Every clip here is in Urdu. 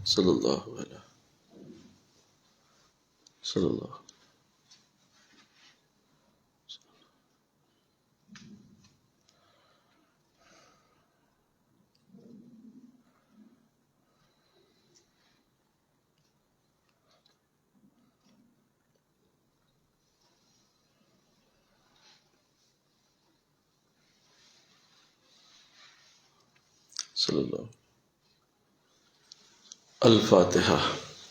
صلی اللہ علیہ صلی اللہ صلی اللہ الفاتحہ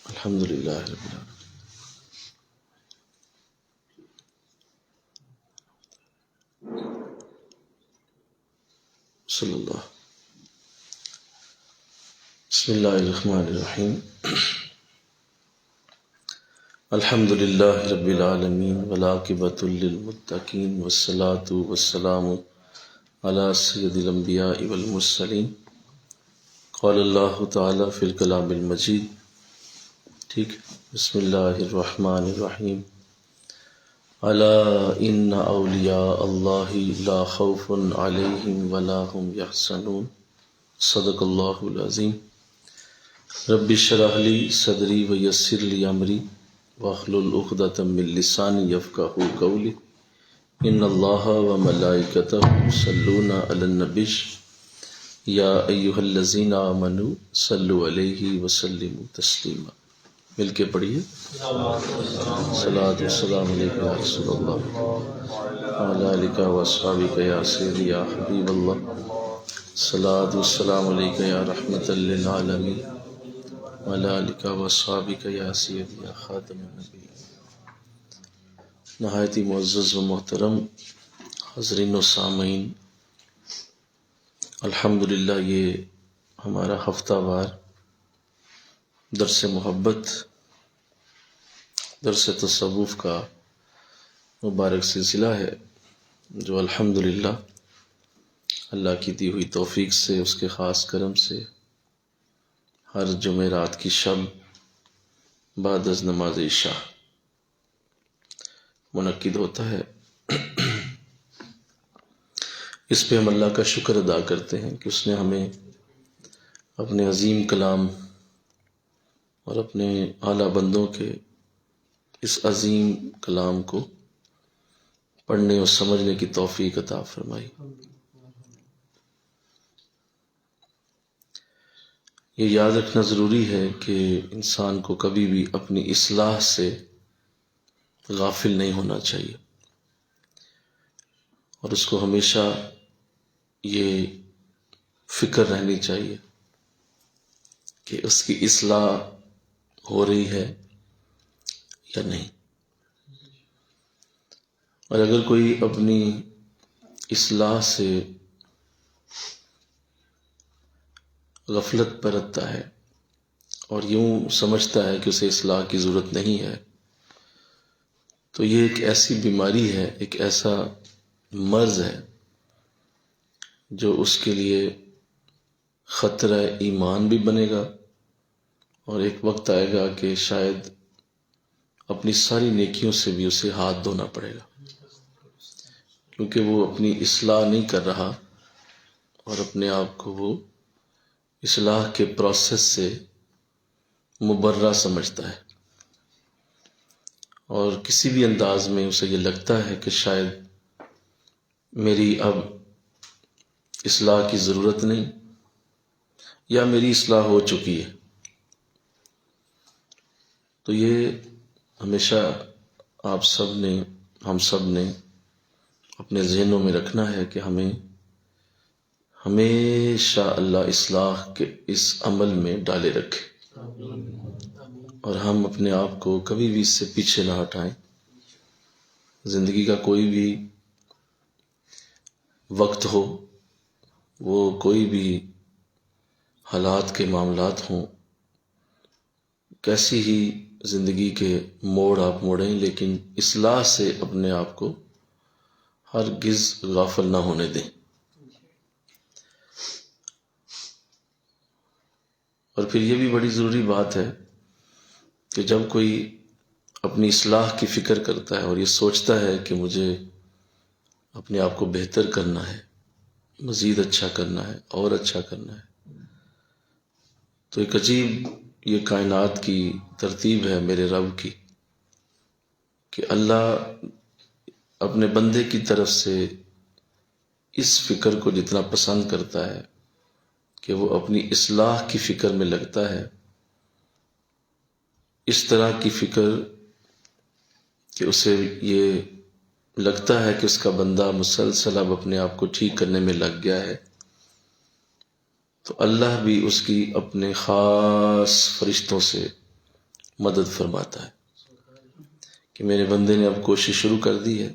الحمد للہ رب العالمین صلی اللہ بسم اللہ الرحمن الرحیم الحمد للہ رب العالمین والعاقبۃ للمتقین والصلاة والسلام علی سید الانبیاء والمرسلین قال اللہ تعالی فی الکلام المجید. ٹھیک، بسم اللہ الرحمن الرحیم. الا ان اولیاء اللہ لا خوف علیہم ولا هم یحزنون. صدق اللہ العظیم. رب اشرح لی صدری ویسر لی امری واحلل عقدۃ من لسانی یفقہوا قولی. ان اللہ وملائکتہ یصلون علی النبی یا ایہا الذین آمنوا صلوا علیہ وسلموا تسلیما. مل کے پڑھیے. صلاۃ والسلام علیک یا رسول اللہ وعلی آلک واصحابک یا سیدی یا حبیب اللہ. صلاۃ والسلام علیک یا رحمۃ للعالمین وعلی آلک واصحابک یا سیدی یا خاتم النبی. نہایت ہی معزز و محترم حاضرین و سامعین، الحمدللہ یہ ہمارا ہفتہ وار درس محبت، درس تصوف کا مبارک سلسلہ ہے، جو الحمدللہ اللہ کی دی ہوئی توفیق سے، اس کے خاص کرم سے ہر جمعرات کی شب بعد از نماز عشاء منعقد ہوتا ہے. اس پہ ہم اللہ کا شکر ادا کرتے ہیں کہ اس نے ہمیں اپنے عظیم کلام اور اپنے اعلیٰ بندوں کے اس عظیم کلام کو پڑھنے اور سمجھنے کی توفیق عطا فرمائی. یہ یاد رکھنا ضروری ہے کہ انسان کو کبھی بھی اپنی اصلاح سے غافل نہیں ہونا چاہیے، اور اس کو ہمیشہ یہ فکر رہنی چاہیے کہ اس کی اصلاح ہو رہی ہے یا نہیں. اور اگر کوئی اپنی اصلاح سے غفلت برتتا ہے اور یوں سمجھتا ہے کہ اسے اصلاح کی ضرورت نہیں ہے، تو یہ ایک ایسی بیماری ہے، ایک ایسا مرض ہے جو اس کے لیے خطرہ ایمان بھی بنے گا، اور ایک وقت آئے گا کہ شاید اپنی ساری نیکیوں سے بھی اسے ہاتھ دھونا پڑے گا، کیونکہ وہ اپنی اصلاح نہیں کر رہا اور اپنے آپ کو وہ اصلاح کے پروسیس سے مبرہ سمجھتا ہے، اور کسی بھی انداز میں اسے یہ لگتا ہے کہ شاید میری اب اصلاح کی ضرورت نہیں، یا میری اصلاح ہو چکی ہے. تو یہ ہمیشہ آپ سب نے، ہم سب نے اپنے ذہنوں میں رکھنا ہے کہ ہمیں ہمیشہ اللہ اصلاح کے اس عمل میں ڈالے رکھے، اور ہم اپنے آپ کو کبھی بھی اس سے پیچھے نہ ہٹائیں. زندگی کا کوئی بھی وقت ہو، وہ کوئی بھی حالات کے معاملات ہوں، کیسی ہی زندگی کے موڑ آپ موڑیں، لیکن اصلاح سے اپنے آپ کو ہرگز غافل نہ ہونے دیں. اور پھر یہ بھی بڑی ضروری بات ہے کہ جب کوئی اپنی اصلاح کی فکر کرتا ہے اور یہ سوچتا ہے کہ مجھے اپنے آپ کو بہتر کرنا ہے، مزید اچھا کرنا ہے اور اچھا کرنا ہے، تو ایک عجیب یہ کائنات کی ترتیب ہے میرے رب کی کہ اللہ اپنے بندے کی طرف سے اس فکر کو جتنا پسند کرتا ہے کہ وہ اپنی اصلاح کی فکر میں لگتا ہے، اس طرح کی فکر کہ اسے یہ لگتا ہے کہ اس کا بندہ مسلسل اب اپنے آپ کو ٹھیک کرنے میں لگ گیا ہے، تو اللہ بھی اس کی اپنے خاص فرشتوں سے مدد فرماتا ہے کہ میرے بندے نے اب کوشش شروع کر دی ہے،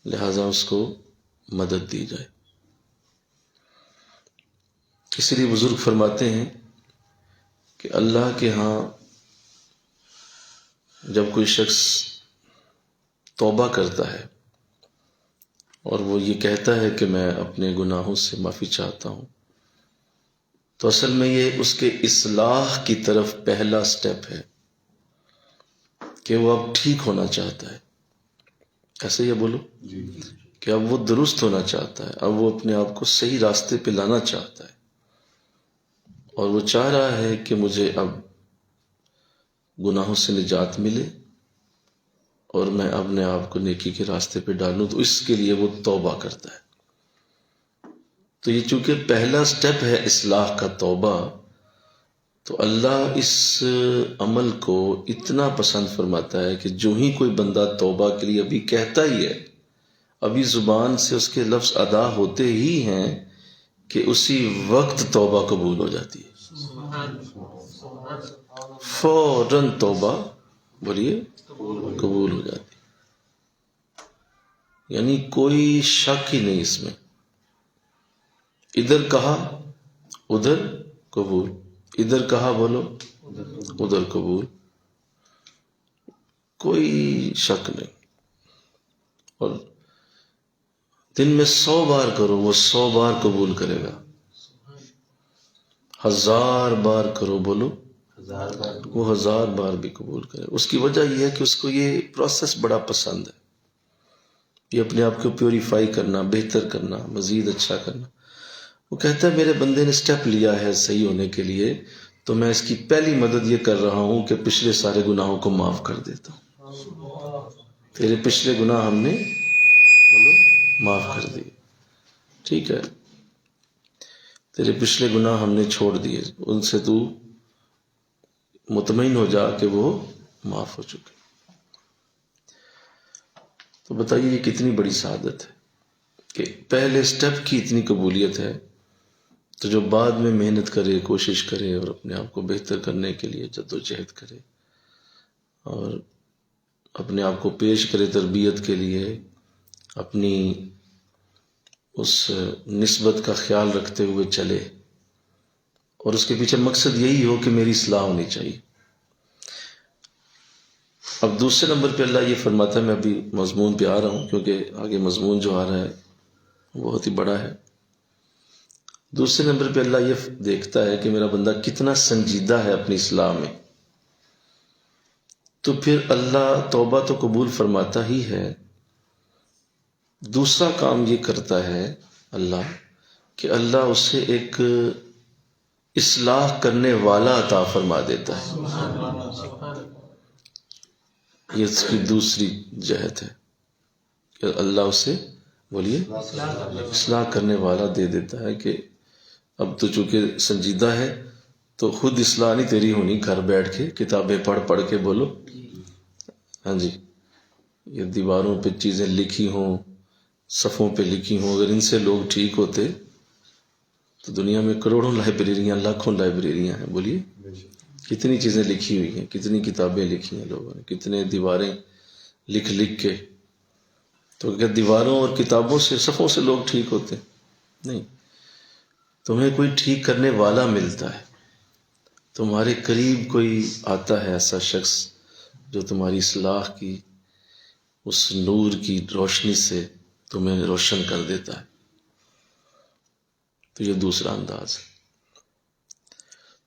لہذا اس کو مدد دی جائے۔ اس لیے بزرگ فرماتے ہیں کہ اللہ کے ہاں جب کوئی شخص توبہ کرتا ہے اور وہ یہ کہتا ہے کہ میں اپنے گناہوں سے معافی چاہتا ہوں، تو اصل میں یہ اس کے اصلاح کی طرف پہلا سٹیپ ہے کہ وہ اب ٹھیک ہونا چاہتا ہے۔ ایسے ہی بولو کہ اب وہ درست ہونا چاہتا ہے، اب وہ اپنے آپ کو صحیح راستے پہ لانا چاہتا ہے، اور وہ چاہ رہا ہے کہ مجھے اب گناہوں سے نجات ملے اور میں اپنے آپ کو نیکی کے راستے پہ ڈالوں، تو اس کے لیے وہ توبہ کرتا ہے۔ تو یہ چونکہ پہلا سٹیپ ہے اصلاح کا، توبہ، تو اللہ اس عمل کو اتنا پسند فرماتا ہے کہ جو ہی کوئی بندہ توبہ کے لیے ابھی کہتا ہی ہے، ابھی زبان سے اس کے لفظ ادا ہوتے ہی ہیں کہ اسی وقت توبہ قبول ہو جاتی ہے، فوراً توبہ بولیے قبول ہو جاتی ہے، یعنی کوئی شک ہی نہیں اس میں۔ ادھر کہا ادھر قبول، ادھر کہا بولو ادھر قبول، کوئی شک نہیں۔ اور دن میں 100 بار کرو، وہ 100 بار قبول کرے گا۔ 1000 بار کرو، بولو وہ 1000 بار بھی قبول کرے۔ اس کی وجہ یہ ہے کہ اس کو یہ پروسیس بڑا پسند ہے، یہ اپنے آپ کو پیوریفائی کرنا، بہتر کرنا، مزید اچھا کرنا۔ وہ کہتا ہے میرے بندے نے سٹیپ لیا ہے صحیح ہونے کے لیے، تو میں اس کی پہلی مدد یہ کر رہا ہوں کہ پچھلے سارے گناہوں کو معاف کر دیتا ہوں۔ تیرے پچھلے گناہ ہم نے معاف کر دیے، ٹھیک ہے، تیرے پچھلے گناہ ہم نے چھوڑ دیے، ان سے تو مطمئن ہو جا کہ وہ معاف ہو چکے۔ تو بتائیے یہ کتنی بڑی سعادت ہے کہ پہلے سٹیپ کی اتنی قبولیت ہے، تو جو بعد میں محنت کرے، کوشش کرے اور اپنے آپ کو بہتر کرنے کے لیے جدوجہد کرے اور اپنے آپ کو پیش کرے تربیت کے لیے، اپنی اس نسبت کا خیال رکھتے ہوئے چلے، اور اس کے پیچھے مقصد یہی ہو کہ میری اصلاح ہونی چاہیے۔ اب دوسرے نمبر پہ اللہ یہ فرماتا ہے، میں ابھی مضمون پہ آ رہا ہوں کیونکہ آگے مضمون جو آ رہا ہے بہت ہی بڑا ہے۔ دوسرے نمبر پہ اللہ یہ دیکھتا ہے کہ میرا بندہ کتنا سنجیدہ ہے اپنی اصلاح میں، تو پھر اللہ توبہ تو قبول فرماتا ہی ہے، دوسرا کام یہ کرتا ہے اللہ کہ اللہ اسے ایک اصلاح کرنے والا عطا فرما دیتا ہے۔ یہ اس کی دوسری جہت ہے کہ اللہ اسے بولیے اصلاح کرنے والا دے دیتا ہے کہ اب تو چونکہ سنجیدہ ہے تو خود اصلاح نہیں تیری ہونی، گھر بیٹھ کے کتابیں پڑھ کے بولو، ہاں جی، یہ دیواروں پہ چیزیں لکھی ہوں، صفوں پہ لکھی ہوں، اگر ان سے لوگ ٹھیک ہوتے تو دنیا میں کروڑوں لائبریریاں، لاکھوں لائبریریاں ہیں، بولیے کتنی چیزیں لکھی ہوئی ہیں، کتنی کتابیں لکھی ہیں لوگوں نے، کتنے دیواریں لکھ کے، تو کیا دیواروں اور کتابوں سے، صفوں سے لوگ ٹھیک ہوتے؟ نہیں، تمہیں کوئی ٹھیک کرنے والا ملتا ہے، تمہارے قریب کوئی آتا ہے ایسا شخص جو تمہاری اصلاح کی اس نور کی روشنی سے تمہیں روشن کر دیتا ہے۔ تو یہ دوسرا انداز ہے۔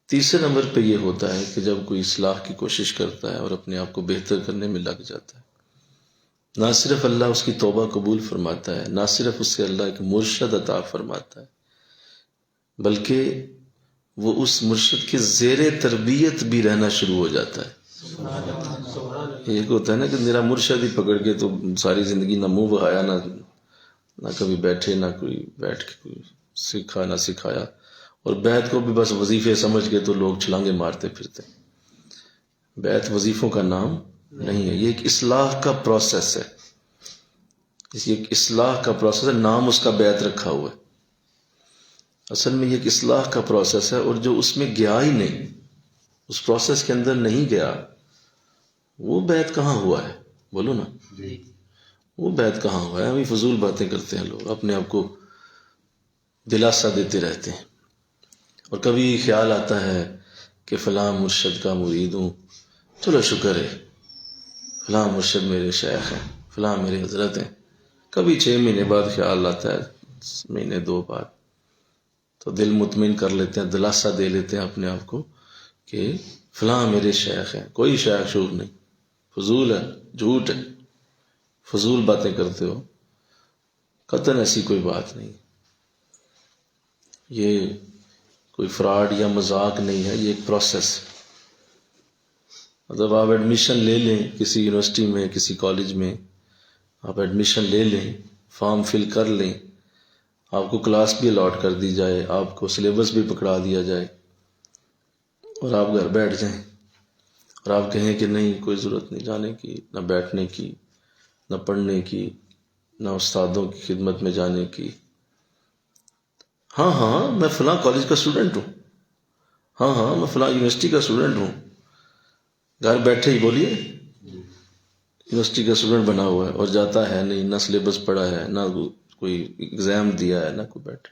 تیسرے نمبر پہ یہ ہوتا ہے کہ جب کوئی اصلاح کی کوشش کرتا ہے اور اپنے آپ کو بہتر کرنے میں لگ جاتا ہے، نہ صرف اللہ اس کی توبہ قبول فرماتا ہے، نہ صرف اس سے اللہ ایک مرشد عطا فرماتا ہے، بلکہ وہ اس مرشد کے زیر تربیت بھی رہنا شروع ہو جاتا ہے. ایک ہوتا ہے نا کہ میرا مرشد ہی پکڑ کے تو ساری زندگی نہ منہ بہایا نہ کبھی بیٹھے، نہ کوئی بیٹھ کے کوئی سیکھا نہ سکھایا، اور بیعت کو بھی بس وظیفے سمجھ کے تو لوگ چھلانگے مارتے پھرتے. بیعت وظیفوں کا نام نہیں ہے، یہ ایک اصلاح کا پروسیس ہے. یہ ایک اصلاح کا پروسیس ہے، نام اس کا بیعت رکھا ہوا ہے. اصل میں یہ ایک اصلاح کا پروسیس ہے، اور جو اس میں گیا ہی نہیں، اس پروسیس کے اندر نہیں گیا، وہ بیعت کہاں ہوا ہے؟ بولو نا، وہ بیعت کہاں ہوا ہے؟ ہم فضول باتیں کرتے ہیں، لوگ اپنے آپ کو دلاسا دیتے رہتے ہیں. اور کبھی خیال آتا ہے کہ فلاں مرشد کا مرید ہوں، چلو شکر ہے، فلاں مرشد میرے شیخ ہیں، فلاں میرے حضرت ہیں. کبھی 6 مہینے بعد خیال آتا ہے، مہینے 2 بعد، تو دل مطمئن کر لیتے ہیں، دلاسا دے لیتے ہیں اپنے آپ کو کہ فلاں میرے شیخ ہیں. کوئی شیخ شوق نہیں، فضول ہے، جھوٹ ہے، فضول باتیں کرتے ہو. قطعاً ایسی کوئی بات نہیں. یہ کوئی فراڈ یا مذاق نہیں ہے، یہ ایک پروسیس ہے. مطلب آپ ایڈمیشن لے لیں کسی یونیورسٹی میں، کسی کالج میں، آپ ایڈمیشن لے لیں، فارم فل کر لیں، آپ کو کلاس بھی الاٹ کر دی جائے، آپ کو سلیبس بھی پکڑا دیا جائے، اور آپ گھر بیٹھ جائیں اور آپ کہیں کہ نہیں، کوئی ضرورت نہیں جانے کی، نہ بیٹھنے کی، نہ پڑھنے کی، نہ استادوں کی خدمت میں جانے کی. ہاں میں فلاں کالج کا اسٹوڈنٹ ہوں، ہاں میں فلاں یونیورسٹی کا اسٹوڈنٹ ہوں. گھر بیٹھے ہی بولیے یونیورسٹی کا اسٹوڈنٹ بنا ہوا ہے، اور جاتا ہے نہیں، نہ سلیبس پڑھا ہے، نہ کوئی ایگزام دیا ہے، نہ کوئی بیٹھے.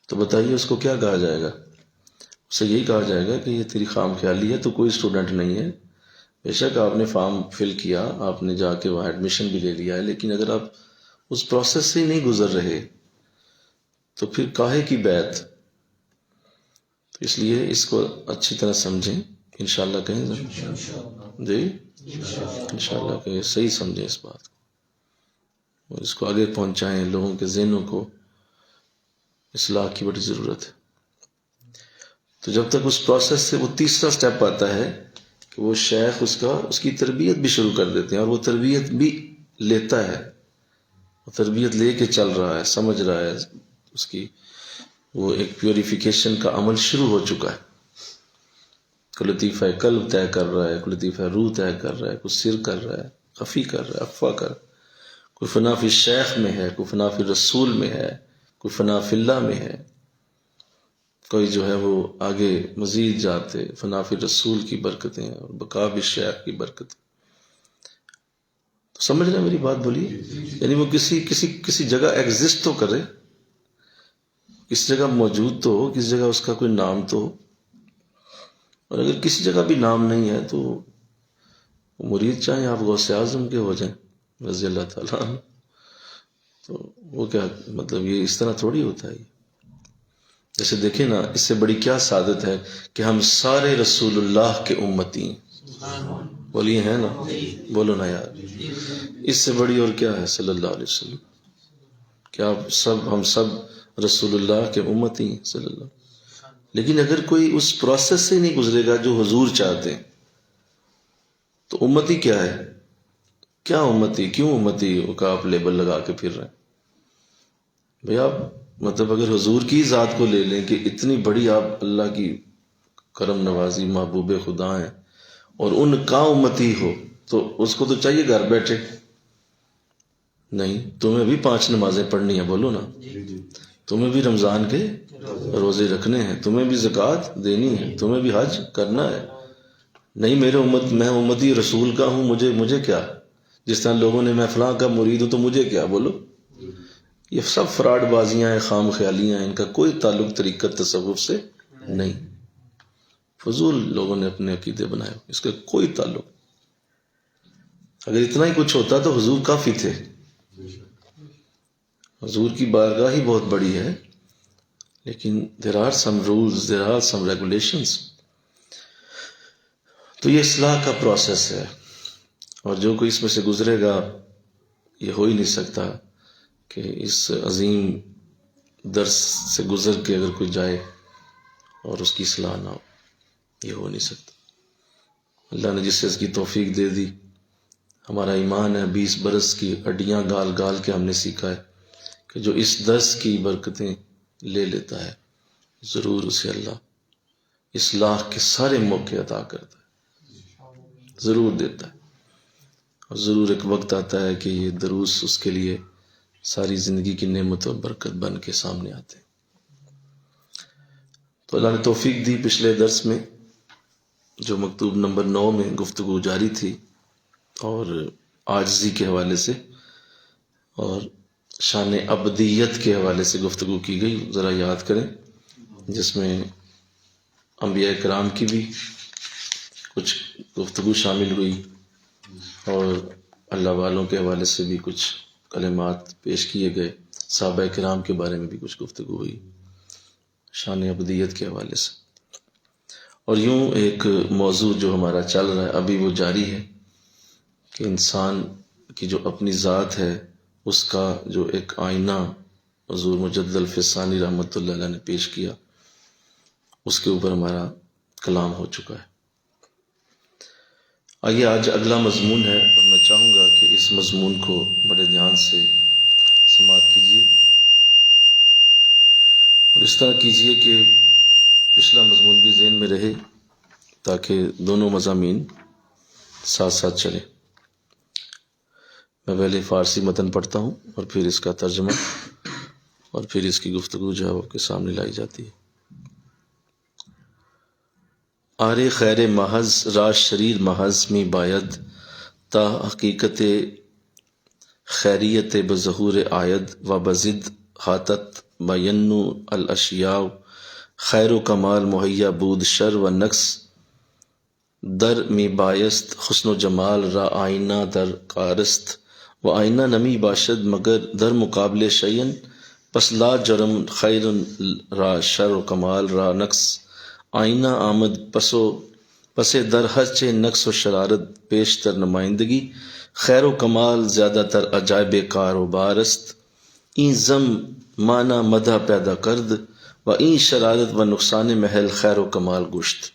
تو بتائیے اس کو کیا کہا جائے گا؟ اسے یہی کہا جائے گا کہ یہ تیری خام خیالی ہے، تو کوئی اسٹوڈنٹ نہیں ہے. بے شک آپ نے فارم فل کیا، آپ نے جا کے وہاں ایڈمیشن بھی لے لیا ہے، لیکن اگر آپ اس پروسیس سے ہی نہیں گزر رہے تو پھر کاہے کی بیعت؟ تو اس لیے اس کو اچھی طرح سمجھیں. انشاءاللہ کہیں جی انشاءاللہ کہیں صحیح سمجھیں اس بات کو، اور اس کو آگے پہنچائیں. لوگوں کے ذہنوں کو اصلاح کی بڑی ضرورت ہے. تو جب تک اس پروسیس سے وہ تیسرا سٹیپ آتا ہے کہ وہ شیخ اس کی تربیت بھی شروع کر دیتے ہیں، اور وہ تربیت بھی لیتا ہے، وہ تربیت لے کے چل رہا ہے، سمجھ رہا ہے، اس کی وہ ایک پیوریفیکیشن کا عمل شروع ہو چکا ہے. کوئی لطیفہ قلب طے کر رہا ہے، کوئی لطیفہ روح طے کر رہا ہے، کوئی سر کر رہا ہے، خفی کر رہا ہے، اخفا کر، کوئی فنا فی الشیخ میں ہے، کوئی فنا فی رسول میں ہے، کوئی فنا فی اللہ میں ہے، کوئی جو ہے وہ آگے مزید جاتے فنا فی رسول کی برکتیں اور بقا بالشیخ کی برکتیں. تو سمجھ رہے ہیں میری بات؟ بولیے. یعنی وہ کسی جگہ ایگزسٹ تو کرے، کسی جگہ موجود تو ہو، کسی جگہ اس کا کوئی نام تو ہو. اور اگر کسی جگہ بھی نام نہیں ہے تو مرید چاہیں آپ غوث اعظم کے ہو جائیں رضی اللہ تعالیٰ عنہ، تو وہ کیا مطلب یہ اس طرح تھوڑی ہوتا ہے. جیسے دیکھیں نا، اس سے بڑی کیا سعادت ہے کہ ہم سارے رسول اللہ کے امتی ہیں. بولیے ہیں نا، بولو نا یار، اس سے بڑی اور کیا ہے صلی اللہ علیہ وسلم. کیا ہم سب رسول اللہ کے امتی ہیں صلی اللہ. لیکن اگر کوئی اس پروسیس سے نہیں گزرے گا جو حضور چاہتے ہیں، تو امتی کیا ہے؟ کیا امتی؟ کیوں امتی کا آپ لیبل لگا کے پھر رہے ہیں؟ بھئی آپ مطلب اگر حضور کی ذات کو لے لیں کہ اتنی بڑی آپ اللہ کی کرم نوازی محبوب خدا ہیں اور ان کا امتی ہو، تو اس کو تو چاہیے گھر بیٹھے. نہیں، تمہیں بھی 5 نمازیں پڑھنی ہیں، بولو نا. تمہیں بھی رمضان کے روزے رکھنے ہیں، تمہیں بھی زکوٰۃ دینی ہے، تمہیں بھی حج کرنا ہے. نہیں میں امتی رسول کا ہوں، مجھے کیا؟ جس طرح لوگوں نے میں فلاں کا مرید ہوں تو مجھے کیا؟ بولو. یہ سب فراڈ بازیاں ہیں، خام خیالیاں ہیں، ان کا کوئی تعلق طریقت تصوف سے نہیں. فضول لوگوں نے اپنے عقیدے بنائے، اس کا کوئی تعلق. اگر اتنا ہی کچھ ہوتا تو حضور کافی تھے. حضور کی بارگاہ ہی بہت بڑی ہے، لیکن there are some rules, there are some regulations. تو یہ اصلاح کا پروسیس ہے، اور جو کوئی اس میں سے گزرے گا، یہ ہو ہی نہیں سکتا کہ اس عظیم درس سے گزر کے اگر کوئی جائے اور اس کی اصلاح نہ ہو، یہ ہو نہیں سکتا۔ اللہ نے جس سے اس کی توفیق دے دی، ہمارا ایمان ہے 20 برس کی ہڈیاں گال گال کے ہم نے سیکھا ہے کہ جو اس درس کی برکتیں لے لیتا ہے ضرور اسے اللہ اصلاح کے سارے موقع عطا کرتا ہے، ضرور دیتا ہے، اور ضرور ایک وقت آتا ہے کہ یہ دروس اس کے لیے ساری زندگی کی نعمت اور برکت بن کے سامنے آتے ہیں۔ تو اللہ نے توفیق دی، پچھلے درس میں جو مکتوب نمبر 9 میں گفتگو جاری تھی، اور عاجزی کے حوالے سے اور شان ابدیت کے حوالے سے گفتگو کی گئی، ذرا یاد کریں، جس میں انبیاء کرام کی بھی کچھ گفتگو شامل ہوئی اور اللہ والوں کے حوالے سے بھی کچھ کلمات پیش کیے گئے، صحابہ کرام کے بارے میں بھی کچھ گفتگو ہوئی شان ابدیت کے حوالے سے، اور یوں ایک موضوع جو ہمارا چل رہا ہے ابھی وہ جاری ہے کہ انسان کی جو اپنی ذات ہے اس کا جو ایک آئینہ حضور مجدد الفسانی رحمۃ اللہ علیہ نے پیش کیا، اس کے اوپر ہمارا کلام ہو چکا ہے۔ آئیے آج اگلا مضمون ہے، اور میں چاہوں گا کہ اس مضمون کو بڑے دھیان سے سماعت کیجیے، اور اس طرح کیجیے کہ پچھلا مضمون بھی ذہن میں رہے تاکہ دونوں مضامین ساتھ ساتھ چلیں۔ میں پہلے فارسی متن پڑھتا ہوں اور پھر اس کا ترجمہ اور پھر اس کی گفتگو جو ہے وہ آپ کے سامنے لائی جاتی ہے۔ آرے خیر محض را شریر محض می باید تا حقیقت خیریت بظہور آید و بزد حاتت بینو الاشیاء خیر و کمال مہیا بود شر و نقص در می بایست حسن و جمال را آئینہ در کارست و آئینہ نمی باشد مگر در مقابل شیئن پس لا جرم خیر را شر و کمال را نقص آئینہ آمد پس در ہر چہ نقص و شرارت پیشتر نمائندگی خیر و کمال زیادہ تر عجائب کاروبار است این زم معنی مدح پیدا کرد و این شرارت و نقصان محل خیر و کمال گوشت۔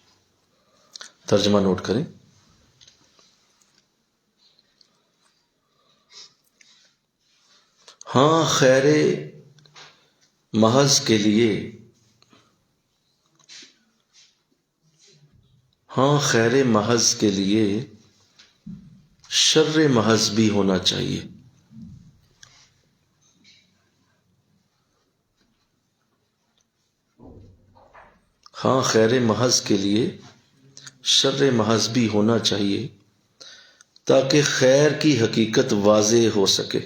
ترجمہ نوٹ کریں۔ ہاں خیر محض کے لیے، ہاں خیر محض کے لیے شر محض بھی ہونا چاہیے۔ ہاں خیر محض کے لیے شر محض بھی ہونا چاہیے تاکہ خیر کی حقیقت واضح ہو سکے۔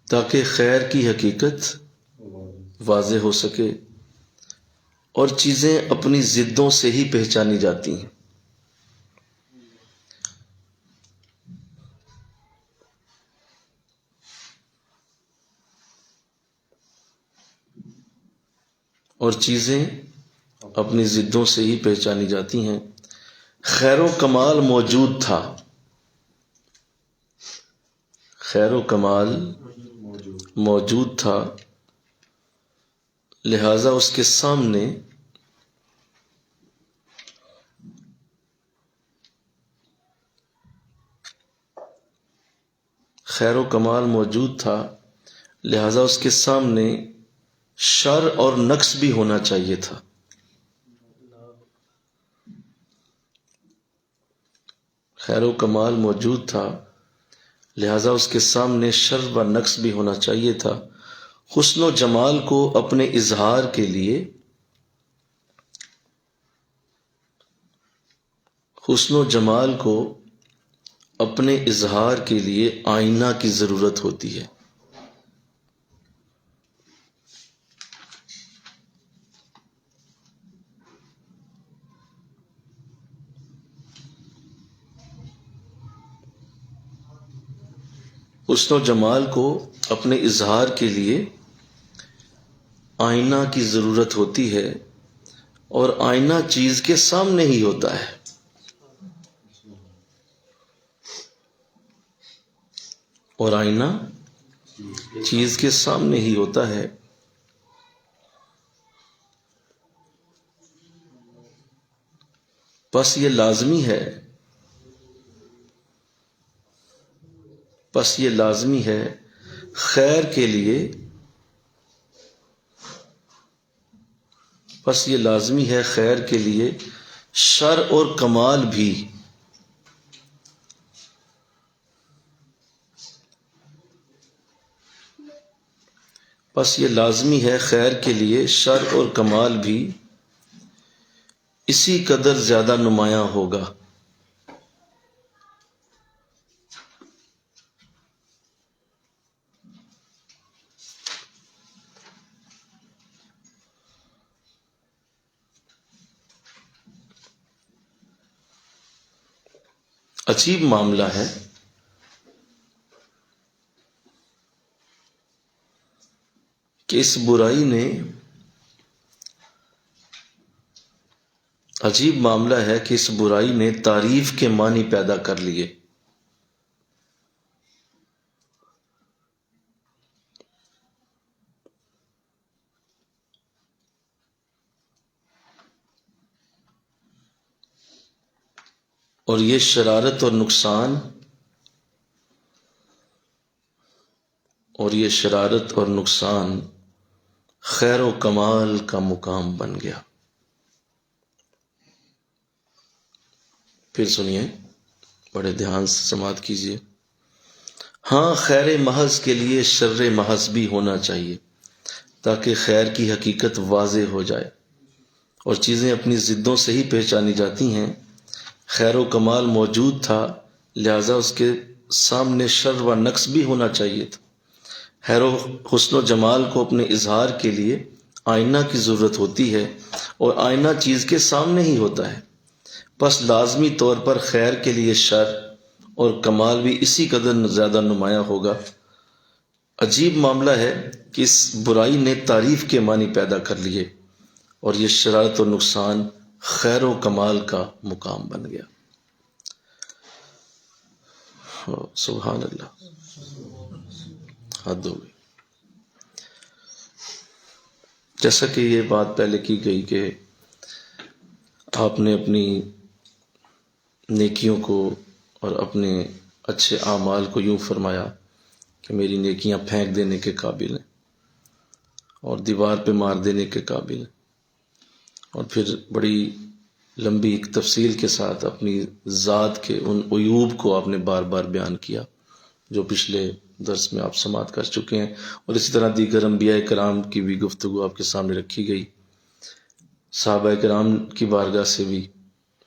تاکہ خیر کی حقیقت واضح ہو سکے اور چیزیں اپنی ضدوں سے ہی پہچانی جاتی ہیں۔ اور چیزیں اپنی ضدوں سے ہی پہچانی جاتی ہیں۔ خیر و کمال موجود تھا، خیر و کمال موجود تھا، لہذا اس کے سامنے خیر و کمال موجود تھا، لہذا اس کے سامنے شر اور نقص بھی ہونا چاہیے تھا۔ خیر و کمال موجود تھا، لہذا اس کے سامنے شر و نقص بھی ہونا چاہیے تھا۔ حسن و جمال کو اپنے اظہار کے لیے، حسن و جمال کو اپنے اظہار کے لیے آئینہ کی ضرورت ہوتی ہے۔ حسن و جمال کو اپنے اظہار کے لیے آئینہ کی ضرورت ہوتی ہے، اور آئینہ چیز کے سامنے ہی ہوتا ہے۔ اور آئینہ چیز کے سامنے ہی ہوتا ہے۔ پس یہ لازمی ہے خیر کے لیے شر اور کمال بھی اسی قدر زیادہ نمایاں ہوگا۔ عجیب معاملہ ہے کہ اس برائی نے تعریف کے معنی پیدا کر لیے۔ اور یہ شرارت اور نقصان خیر و کمال کا مقام بن گیا۔ پھر سنیے، بڑے دھیان سے سماعت کیجیے۔ ہاں، خیر محض کے لیے شر محض بھی ہونا چاہیے تاکہ خیر کی حقیقت واضح ہو جائے اور چیزیں اپنی ضدوں سے ہی پہچانی جاتی ہیں۔ خیر و کمال موجود تھا، لہذا اس کے سامنے شر و نقص بھی ہونا چاہیے تھا۔ خیر و حسن و جمال کو اپنے اظہار کے لیے آئینہ کی ضرورت ہوتی ہے اور آئینہ چیز کے سامنے ہی ہوتا ہے، پس لازمی طور پر خیر کے لیے شر اور کمال بھی اسی قدر زیادہ نمایاں ہوگا۔ عجیب معاملہ ہے کہ اس برائی نے تعریف کے معنی پیدا کر لیے اور یہ شرارت و نقصان خیر و کمال کا مقام بن گیا۔ سبحان اللہ، حد ہو گئی۔ جیسا کہ یہ بات پہلے کی گئی کہ آپ نے اپنی نیکیوں کو اور اپنے اچھے اعمال کو یوں فرمایا کہ میری نیکیاں پھینک دینے کے قابل ہیں اور دیوار پہ مار دینے کے قابل ہیں، اور پھر بڑی لمبی تفصیل کے ساتھ اپنی ذات کے ان عیوب کو آپ نے بار بار بیان کیا جو پچھلے درس میں آپ سماعت کر چکے ہیں، اور اسی طرح دیگر انبیاء کرام کی بھی گفتگو آپ کے سامنے رکھی گئی، صحابہ کرام کی بارگاہ سے بھی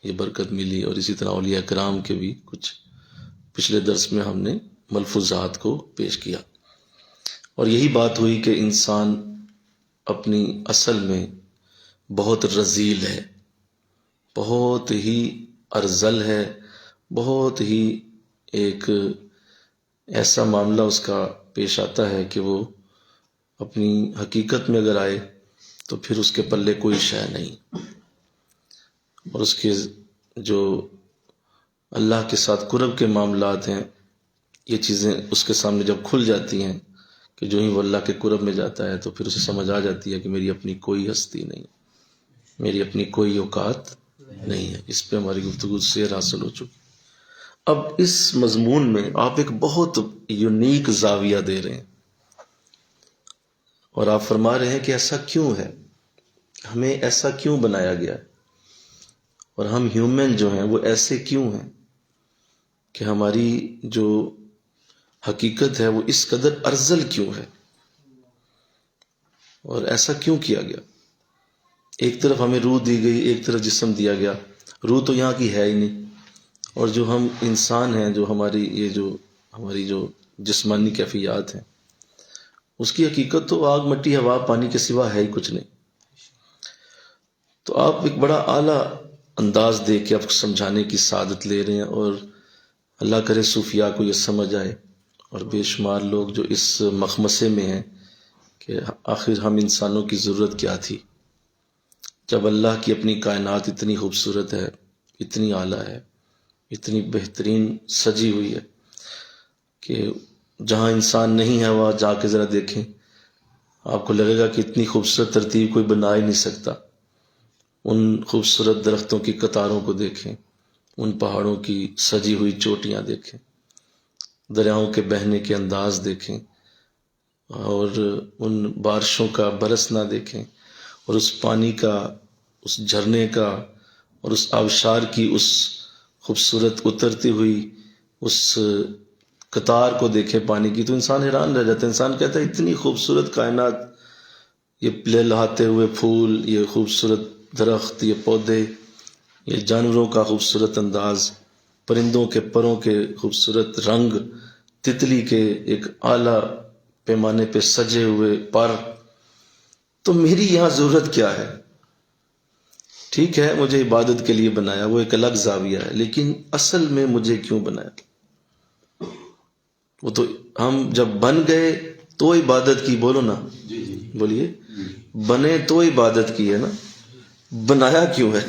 یہ برکت ملی، اور اسی طرح اولیاء کرام کے بھی کچھ پچھلے درس میں ہم نے ملفوظات کو پیش کیا، اور یہی بات ہوئی کہ انسان اپنی اصل میں بہت رذیل ہے، بہت ہی ارذل ہے، بہت ہی ایک ایسا معاملہ اس کا پیش آتا ہے کہ وہ اپنی حقیقت میں اگر آئے تو پھر اس کے پلے کوئی شے نہیں، اور اس کے جو اللہ کے ساتھ قرب کے معاملات ہیں، یہ چیزیں اس کے سامنے جب کھل جاتی ہیں کہ جو ہی وہ اللہ کے قرب میں جاتا ہے تو پھر اسے سمجھ آ جاتی ہے کہ میری اپنی کوئی ہستی نہیں، میری اپنی کوئی اوقات نہیں ہے۔ اس پہ ہماری گفتگو سیر حاصل ہو چکی۔ اب اس مضمون میں آپ ایک بہت یونیک زاویہ دے رہے ہیں اور آپ فرما رہے ہیں کہ ایسا کیوں ہے، ہمیں ایسا کیوں بنایا گیا ہے، اور ہم ہیومن جو ہیں وہ ایسے کیوں ہیں کہ ہماری جو حقیقت ہے وہ اس قدر ارذل کیوں ہے، اور ایسا کیوں کیا گیا۔ ایک طرف ہمیں روح دی گئی، ایک طرف جسم دیا گیا، روح تو یہاں کی ہے ہی نہیں، اور جو ہم انسان ہیں، جو ہماری جو جسمانی کیفیات ہیں، اس کی حقیقت تو آگ مٹی ہوا پانی کے سوا ہے ہی کچھ نہیں۔ تو آپ ایک بڑا اعلیٰ انداز دے کے آپ سمجھانے کی سعادت لے رہے ہیں، اور اللہ کرے صوفیاء کو یہ سمجھ آئے، اور بے شمار لوگ جو اس مخمصے میں ہیں کہ آخر ہم انسانوں کی ضرورت کیا تھی، جب اللہ کی اپنی کائنات اتنی خوبصورت ہے، اتنی اعلیٰ ہے، اتنی بہترین سجی ہوئی ہے کہ جہاں انسان نہیں ہے وہاں جا کے ذرا دیکھیں، آپ کو لگے گا کہ اتنی خوبصورت ترتیب کوئی بنا ہی نہیں سکتا۔ ان خوبصورت درختوں کی قطاروں کو دیکھیں، ان پہاڑوں کی سجی ہوئی چوٹیاں دیکھیں، دریاؤں کے بہنے کے انداز دیکھیں، اور ان بارشوں کا برسنا دیکھیں، اور اس پانی کا، اس جھرنے کا، اور اس آبشار کی اس خوبصورت اترتی ہوئی اس قطار کو دیکھیں پانی کی، تو انسان حیران رہ جاتا ہے۔ انسان کہتا ہے اتنی خوبصورت کائنات، یہ لہلہاتے ہوئے پھول، یہ خوبصورت درخت، یہ پودے، یہ جانوروں کا خوبصورت انداز، پرندوں کے پروں کے خوبصورت رنگ، تتلی کے ایک اعلیٰ پیمانے پہ سجے ہوئے پر، تو میری یہاں ضرورت کیا ہے؟ ٹھیک ہے مجھے عبادت کے لیے بنایا، وہ ایک الگ زاویہ ہے، لیکن اصل میں مجھے کیوں بنایا؟ وہ تو ہم جب بن گئے تو عبادت کی، بولو نا، بولیے، بنے تو عبادت کی ہے نا، بنایا کیوں ہے؟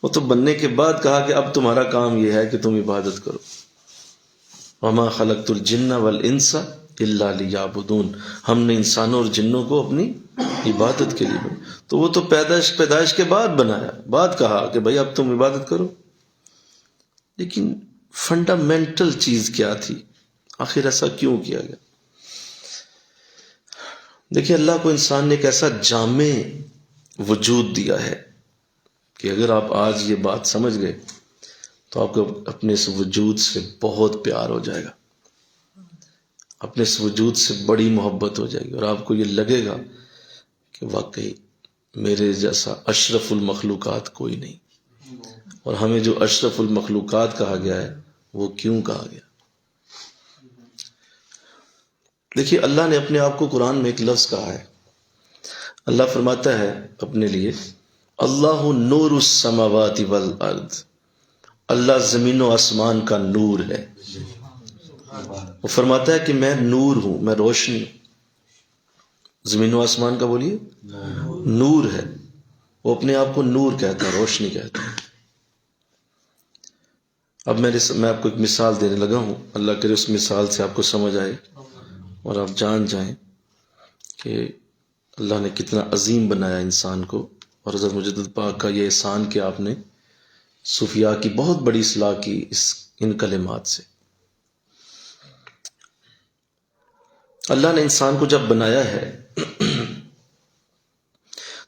وہ تو بننے کے بعد کہا کہ اب تمہارا کام یہ ہے کہ تم عبادت کرو۔ وما خلقت الجن والانس الا لیعبدون، ہم نے انسانوں اور جنوں کو اپنی عبادت کے لیے بنایا۔ تو وہ تو پیدائش کے بعد بنایا، بعد کہا کہ بھائی اب تم عبادت کرو۔ لیکن فنڈامنٹل چیز کیا تھی؟ آخر ایسا کیوں کیا گیا؟ دیکھیں، اللہ کو انسان نے ایک ایسا جامع وجود دیا ہے کہ اگر آپ آج یہ بات سمجھ گئے تو آپ کو اپنے اس وجود سے بہت پیار ہو جائے گا، اپنے اس وجود سے بڑی محبت ہو جائے گی، اور آپ کو یہ لگے گا کہ واقعی میرے جیسا اشرف المخلوقات کوئی نہیں۔ اور ہمیں جو اشرف المخلوقات کہا گیا ہے وہ کیوں کہا گیا؟ دیکھیے، اللہ نے اپنے آپ کو قرآن میں ایک لفظ کہا ہے۔ اللہ فرماتا ہے اپنے لیے، اللہ نور السماوات والارض، اللہ زمین و آسمان کا نور ہے۔ وہ فرماتا ہے کہ میں نور ہوں، میں روشنی ہوں۔ زمین و آسمان کا بولیے نور ہے، وہ اپنے آپ کو نور کہتا ہے، روشنی کہتا ہے۔ اب میں آپ کو ایک مثال دینے لگا ہوں، اللہ کرے اس مثال سے آپ کو سمجھ آئے اور آپ جان جائیں کہ اللہ نے کتنا عظیم بنایا انسان کو، اور حضرت مجدد پاک کا یہ احسان کہ آپ نے صوفیاء کی بہت بڑی اصلاح کی ان کلمات سے۔ اللہ نے انسان کو جب بنایا ہے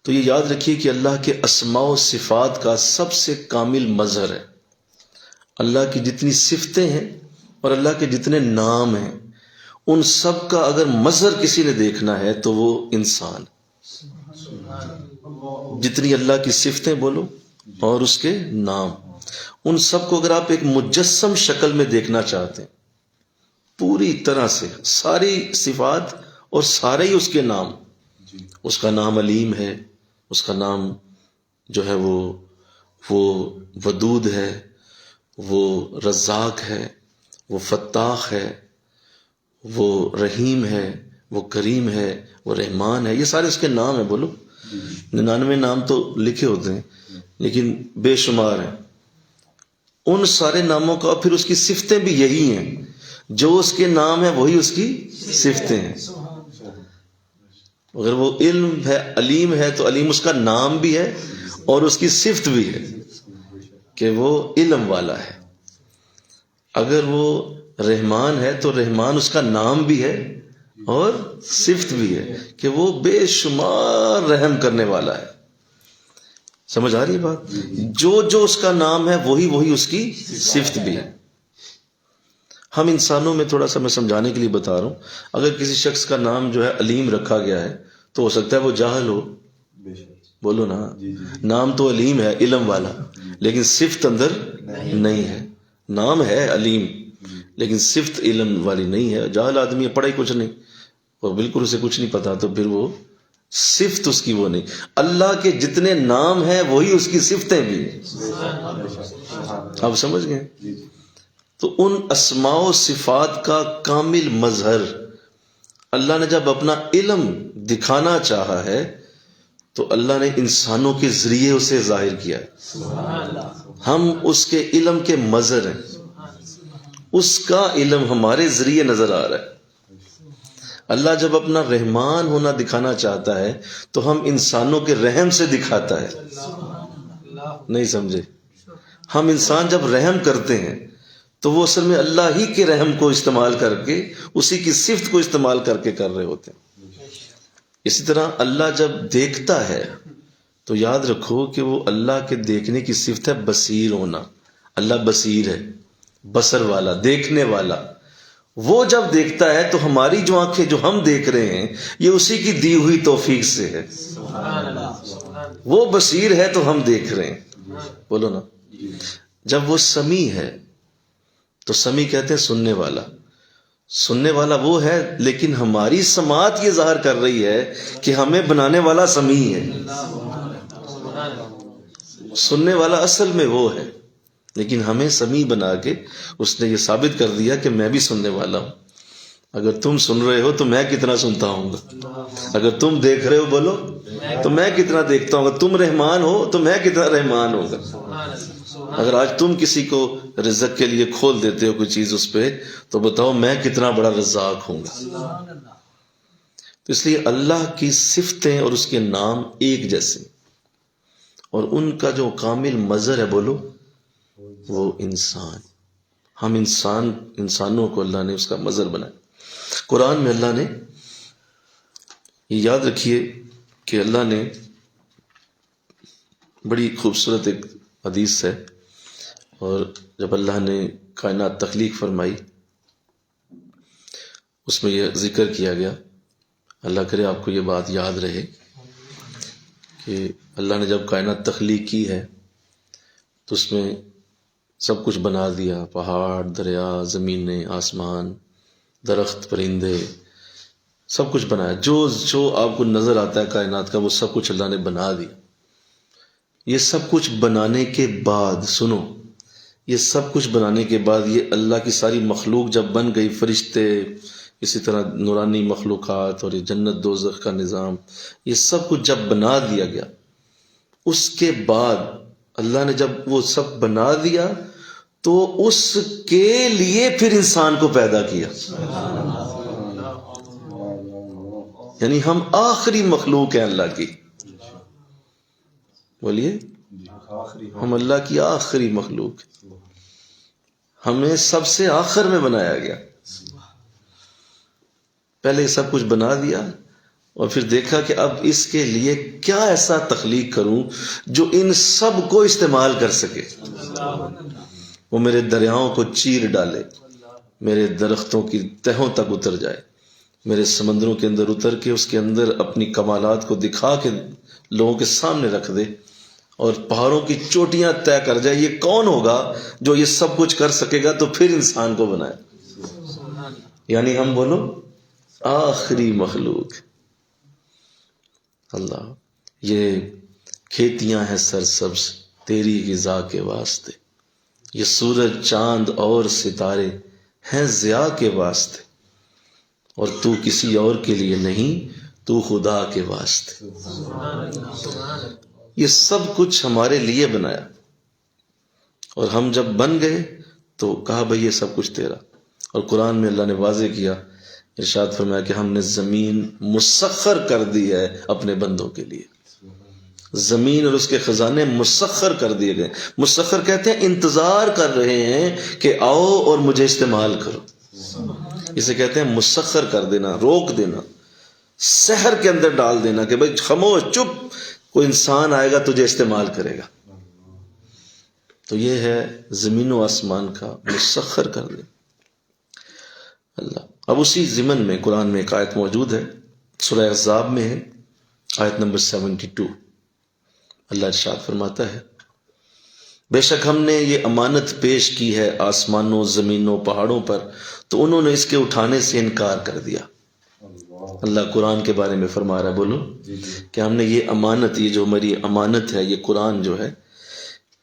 تو یہ یاد رکھیے کہ اللہ کے اسماء و صفات کا سب سے کامل مظہر ہے۔ اللہ کی جتنی صفتیں ہیں اور اللہ کے جتنے نام ہیں، ان سب کا اگر مظہر کسی نے دیکھنا ہے تو وہ انسان۔ جتنی اللہ کی صفتیں بولو اور اس کے نام، ان سب کو اگر آپ ایک مجسم شکل میں دیکھنا چاہتے ہیں، پوری طرح سے ساری صفات اور سارے ہی اس کے نام، اس کا نام علیم ہے، اس کا نام جو ہے وہ ودود ہے، وہ رزاق ہے، وہ فتاح ہے، وہ رحیم ہے، وہ کریم ہے، وہ رحمان ہے، یہ سارے اس کے نام ہیں۔ بولو 99 نام تو لکھے ہوتے ہیں لیکن بے شمار ہیں۔ ان سارے ناموں کا پھر اس کی صفتیں بھی یہی ہیں، جو اس کے نام ہے وہی اس کی صفتیں ہیں۔ اگر وہ علم ہے، علیم ہے، تو علیم اس کا نام بھی ہے اور اس کی صفت بھی ہے کہ وہ علم والا ہے۔ اگر وہ رحمان ہے تو رحمان اس کا نام بھی ہے اور صفت بھی ہے کہ وہ بے شمار رحم کرنے والا ہے۔ سمجھ آ رہی ہے بات؟ جو اس کا نام ہے وہی اس کی صفت بھی ہے۔ ہم انسانوں میں تھوڑا سا میں سمجھانے کے لیے بتا رہا ہوں، اگر کسی شخص کا نام جو ہے علیم رکھا گیا ہے تو ہو سکتا ہے وہ جاہل ہو، بولو نا، نام تو علیم ہے، علم والا، لیکن صفت اندر نہیں ہے۔ نام ہے علیم لیکن صفت علم والی نہیں ہے۔ جاہل آدمی ہے، پڑھا ہی کچھ نہیں اور بالکل اسے کچھ نہیں پتا، تو پھر وہ صفت اس کی وہ نہیں۔ اللہ کے جتنے نام ہیں وہی اس کی صفتیں بھی ہیں۔ آپ سمجھ گئے؟ تو ان اسماء و صفات کا کامل مظہر اللہ نے جب اپنا علم دکھانا چاہا ہے تو اللہ نے انسانوں کے ذریعے اسے ظاہر کیا ہے۔ ہم اس کے علم کے مظہر ہیں، اس کا علم ہمارے ذریعے نظر آ رہا ہے۔ اللہ جب اپنا رحمان ہونا دکھانا چاہتا ہے تو ہم انسانوں کے رحم سے دکھاتا ہے، نہیں سمجھے؟ ہم انسان جب رحم کرتے ہیں تو وہ اصل میں اللہ ہی کے رحم کو استعمال کر کے، اسی کی صفت کو استعمال کر کے کر رہے ہوتے ہیں۔ اسی طرح اللہ جب دیکھتا ہے تو یاد رکھو کہ وہ اللہ کے دیکھنے کی صفت ہے بصیر ہونا۔ اللہ بصیر ہے، بصر والا، دیکھنے والا۔ وہ جب دیکھتا ہے تو ہماری جو آنکھیں جو ہم دیکھ رہے ہیں یہ اسی کی دی ہوئی توفیق سے ہے۔ وہ بصیر ہے تو ہم دیکھ رہے ہیں، بولو نا۔ جب وہ سمیع ہے تو سمیع کہتے ہیں سننے والا۔ سننے والا وہ ہے، لیکن ہماری سماعت یہ ظاہر کر رہی ہے کہ ہمیں بنانے والا سمیع ہے۔ سننے والا اصل میں وہ ہے، لیکن ہمیں سمیع بنا کے اس نے یہ ثابت کر دیا کہ میں بھی سننے والا ہوں۔ اگر تم سن رہے ہو تو میں کتنا سنتا ہوں گا، اگر تم دیکھ رہے ہو بولو تو میں کتنا دیکھتا ہوں گا، تم رحمان ہو تو میں کتنا رحمان ہوگا۔ اگر آج تم کسی کو رزق کے لیے کھول دیتے ہو کوئی چیز اس پہ، تو بتاؤ میں کتنا بڑا رزاق ہوں گا۔ تو اس لیے اللہ کی صفتیں اور اس کے نام ایک جیسے، اور ان کا جو کامل مظہر ہے بولو وہ انسان۔ ہم انسانوں کو اللہ نے اس کا مظہر بنایا۔ قرآن میں اللہ نے، یہ یاد رکھیے کہ اللہ نے بڑی خوبصورت ایک حدیث ہے، اور جب اللہ نے کائنات تخلیق فرمائی اس میں یہ ذکر کیا گیا، اللہ کرے آپ کو یہ بات یاد رہے کہ اللہ نے جب کائنات تخلیق کی ہے تو اس میں سب کچھ بنا دیا، پہاڑ، دریا، زمینیں، آسمان، درخت، پرندے، سب کچھ بنایا۔ جو آپ کو نظر آتا ہے کائنات کا وہ سب کچھ اللہ نے بنا دیا۔ یہ سب کچھ بنانے کے بعد، سنو، یہ سب کچھ بنانے کے بعد یہ اللہ کی ساری مخلوق جب بن گئی، فرشتے، اسی طرح نورانی مخلوقات اور یہ جنت دوزخ کا نظام، یہ سب کچھ جب بنا دیا گیا، اس کے بعد اللہ نے جب وہ سب بنا دیا تو اس کے لیے پھر انسان کو پیدا کیا۔ یعنی ہم آخری مخلوق ہیں اللہ کی، بولیے، ہم اللہ کی آخری مخلوق، ہمیں سب سے آخر میں بنایا گیا۔ پہلے سب کچھ بنا دیا اور پھر دیکھا کہ اب اس کے لیے کیا ایسا تخلیق کروں جو ان سب کو استعمال کر سکے۔ وہ میرے دریاؤں کو چیر ڈالے، میرے درختوں کی تہوں تک اتر جائے، میرے سمندروں کے اندر اتر کے اس کے اندر اپنی کمالات کو دکھا کے لوگوں کے سامنے رکھ دے، اور پہاڑوں کی چوٹیاں طے کر جائے۔ یہ کون ہوگا جو یہ سب کچھ کر سکے گا؟ تو پھر انسان کو بنایا۔ یعنی ہم بولو آخری مخلوق اللہ۔ یہ کھیتیاں ہیں سرسبز تیری غذا کے واسطے، یہ سورج، چاند اور ستارے ہیں ضیاء کے واسطے، اور تو کسی اور کے لیے نہیں، تو خدا کے واسطے۔ یہ سب کچھ ہمارے لیے بنایا، اور ہم جب بن گئے تو کہا بھئی یہ سب کچھ تیرا۔ اور قرآن میں اللہ نے واضح کیا، ارشاد فرمایا کہ ہم نے زمین مسخر کر دی ہے اپنے بندوں کے لیے۔ زمین اور اس کے خزانے مسخر کر دیے گئے۔ مسخر کہتے ہیں انتظار کر رہے ہیں کہ آؤ اور مجھے استعمال کرو، اسے کہتے ہیں مسخر کر دینا، روک دینا، سحر کے اندر ڈال دینا کہ بھئی خاموش، چپ، کوئی انسان آئے گا تجھے استعمال کرے گا۔ تو یہ ہے زمین و آسمان کا مسخر کر دے اللہ۔ اب اسی ضمن میں قرآن میں ایک آیت موجود ہے، سورہ احزاب میں ہے، آیت نمبر 72۔ اللہ ارشاد فرماتا ہے، بے شک ہم نے یہ امانت پیش کی ہے آسمانوں، زمینوں، پہاڑوں پر، تو انہوں نے اس کے اٹھانے سے انکار کر دیا۔ اللہ قرآن کے بارے میں فرما رہا ہے، بولو کہ ہم نے یہ امانت، یہ جو ہماری امانت ہے، یہ قرآن جو ہے،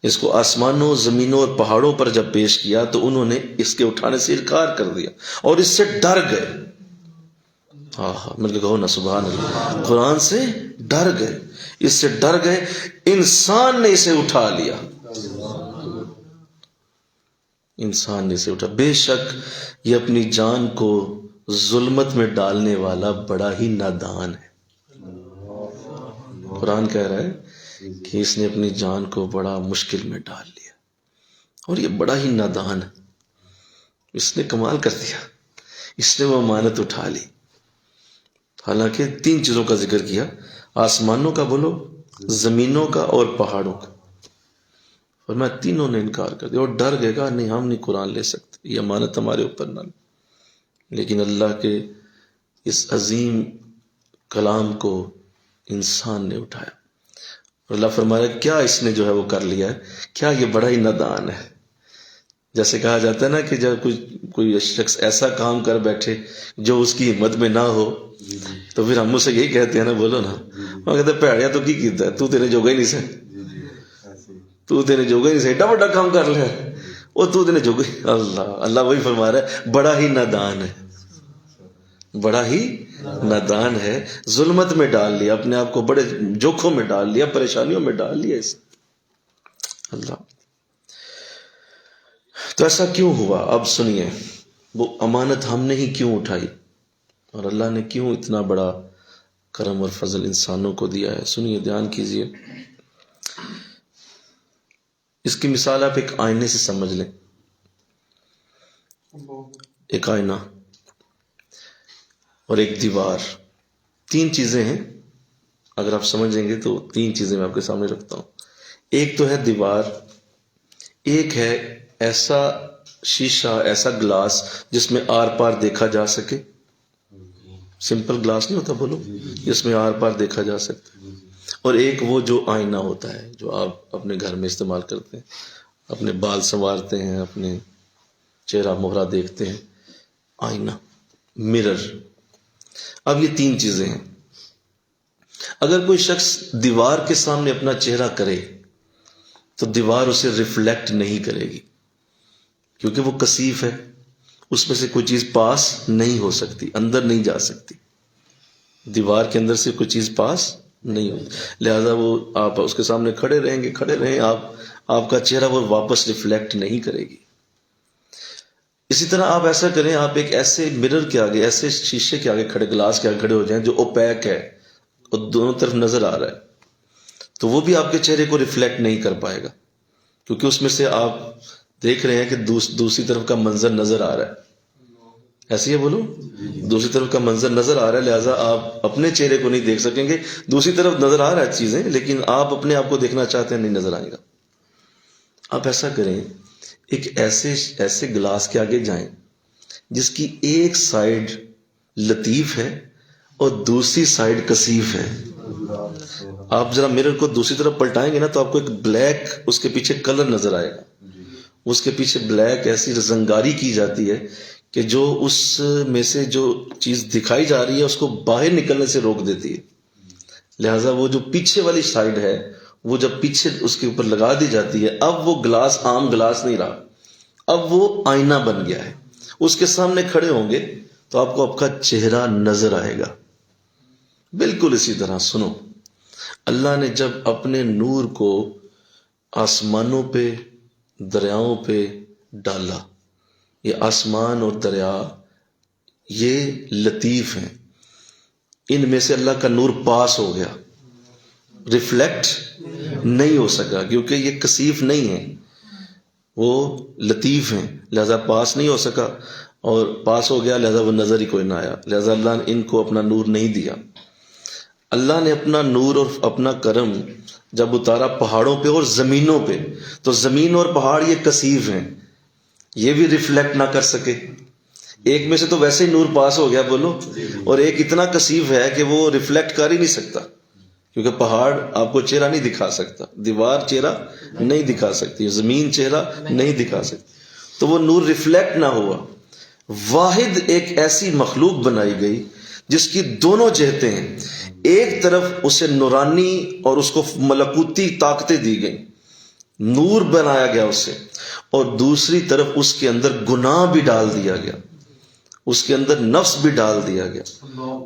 اس کو آسمانوں، زمینوں اور پہاڑوں پر جب پیش کیا تو انہوں نے اس کے اٹھانے سے انکار کر دیا اور اس سے ڈر گئے۔ مل کے کہو نا سبحان اللہ۔ قرآن سے ڈر گئے، اس سے ڈر گئے، انسان نے اسے اٹھا لیا، انسان نے اسے اٹھایا. بے شک یہ اپنی جان کو ظلمت میں ڈالنے والا بڑا ہی نادان ہے. قرآن کہہ رہا ہے کہ اس نے اپنی جان کو بڑا مشکل میں ڈال لیا اور یہ بڑا ہی نادان ہے. اس نے کمال کر دیا، اس نے وہ امانت اٹھا لی. حالانکہ 3 چیزوں کا ذکر کیا، آسمانوں کا بولو، زمینوں کا اور پہاڑوں کا. اور میں تینوں نے انکار کر دیا اور ڈر گئے گا نہیں ہم نہیں قرآن لے سکتے، یہ امانت ہمارے اوپر نہ لے. لیکن اللہ کے اس عظیم کلام کو انسان نے اٹھایا اور اللہ فرمایا کیا اس نے جو ہے وہ کر لیا ہے، کیا یہ بڑا ہی نادان ہے. جیسے کہا جاتا ہے نا کہ جب کوئی شخص ایسا کام کر بیٹھے جو اس کی ہمت میں نہ ہو تو پھر ہم اسے یہی کہتے ہیں نا، بولو نا، وہ کہتے ہیں پیڑیا تو کی کیتا ہے، تو تیرے جوگا ہی نہیں سے، تو تیرے جوگا ہی نہیں سے، ایڈا بڑا کام کر لیا وہ تو تیرے جوگا ہی. اللہ وہی فرما رہا ہے بڑا ہی نادان ہے، بڑا ہی نادان ہے. ظلمت میں ڈال لیا اپنے آپ کو، بڑے جوکھوں میں ڈال لیا، پریشانیوں میں ڈال لیا اسے. اللہ تو ایسا کیوں ہوا؟ اب سنیے وہ امانت ہم نے ہی کیوں اٹھائی اور اللہ نے کیوں اتنا بڑا کرم اور فضل انسانوں کو دیا ہے. سنیے، دھیان کیجیے. اس کی مثال آپ ایک آئینے سے سمجھ لیں. ایک آئینہ اور ایک دیوار، 3 چیزیں ہیں. اگر آپ سمجھیں گے تو 3 چیزیں میں آپ کے سامنے رکھتا ہوں. ایک تو ہے دیوار، ایک ہے ایسا شیشہ، ایسا گلاس جس میں آر پار دیکھا جا سکے. سمپل گلاس نہیں ہوتا بولو، جس میں آر پار دیکھا جا سکتا. اور ایک وہ جو آئینہ ہوتا ہے جو آپ اپنے گھر میں استعمال کرتے ہیں، اپنے بال سنوارتے ہیں، اپنے چہرہ مہرہ دیکھتے ہیں. آئینہ، مرر. اب یہ 3 چیزیں ہیں. اگر کوئی شخص دیوار کے سامنے اپنا چہرہ کرے تو دیوار اسے ریفلیکٹ نہیں کرے گی، کیونکہ وہ کثیف ہے، اس میں سے کوئی چیز پاس نہیں ہو سکتی، اندر نہیں جا سکتی. دیوار کے اندر سے کوئی چیز پاس نہیں ہوتی، لہذا وہ آپ اس کے سامنے کھڑے رہیں آپ کا چہرہ وہ واپس ریفلیکٹ نہیں کرے گی. اسی طرح آپ ایسا کریں، آپ ایک ایسے مرر کے آگے، ایسے شیشے کے آگے کھڑے، گلاس کے آگے کھڑے ہو جائیں جو اوپیک ہے اور دونوں طرف نظر آ رہا ہے، تو وہ بھی آپ کے چہرے کو ریفلیکٹ نہیں کر پائے گا، کیونکہ اس میں سے آپ دیکھ رہے ہیں کہ دوسری طرف کا منظر نظر آ رہا ہے. ایسے ہی بولو، دوسری طرف کا منظر نظر آ رہا ہے، لہٰذا آپ اپنے چہرے کو نہیں دیکھ سکیں گے. دوسری طرف نظر آ رہا ہے چیزیں، لیکن آپ اپنے آپ کو دیکھنا چاہتے ہیں، نہیں نظر آئے گا. آپ ایسا کریں، ایک ایسے گلاس کے آگے جائیں جس کی ایک سائڈ لطیف ہے اور دوسری سائڈ کثیف ہے. آپ ذرا مرر کو دوسری طرف پلٹائیں گے نا تو آپ کو ایک بلیک اس کے پیچھے کلر نظر آئے گا. اس کے پیچھے بلیک ایسی رنگاری کی جاتی ہے کہ جو اس میں سے جو چیز دکھائی جا رہی ہے اس کو باہر نکلنے سے روک دیتی ہے. لہٰذا وہ جو پیچھے والی سائڈ ہے وہ جب پیچھے اس کے اوپر لگا دی جاتی ہے، اب وہ گلاس عام گلاس نہیں رہا، اب وہ آئینہ بن گیا ہے. اس کے سامنے کھڑے ہوں گے تو آپ کو آپ کا چہرہ نظر آئے گا. بالکل اسی طرح سنو، اللہ نے جب اپنے نور کو آسمانوں پہ، دریاؤں پہ ڈالا، یہ آسمان اور دریا یہ لطیف ہیں، ان میں سے اللہ کا نور پاس ہو گیا، ریفلیکٹ نہیں ہو سکا، کیونکہ یہ کثیف نہیں ہے، وہ لطیف ہیں، لہذا پاس نہیں ہو سکا. اور پاس ہو گیا لہذا وہ نظر ہی کوئی نہ آیا، لہذا اللہ نے ان کو اپنا نور نہیں دیا. اللہ نے اپنا نور اور اپنا کرم جب اتارا پہاڑوں پہ اور زمینوں پہ، تو زمین اور پہاڑ یہ کثیف ہیں، یہ بھی ریفلیکٹ نہ کر سکے. ایک میں سے تو ویسے ہی نور پاس ہو گیا بولو، اور ایک اتنا کثیف ہے کہ وہ ریفلیکٹ کر ہی نہیں سکتا، کیونکہ پہاڑ آپ کو چہرہ نہیں دکھا سکتا، دیوار چہرہ نہیں دکھا سکتی، زمین چہرہ نہیں دکھا سکتی، تو وہ نور ریفلیکٹ نہ ہوا. واحد ایک ایسی مخلوق بنائی گئی جس کی دونوں جہتیں ہیں، ایک طرف اسے نورانی اور اس کو ملکوتی طاقتیں دی گئیں، نور بنایا گیا اسے، اور دوسری طرف اس کے اندر گناہ بھی ڈال دیا گیا، اس کے اندر نفس بھی ڈال دیا گیا،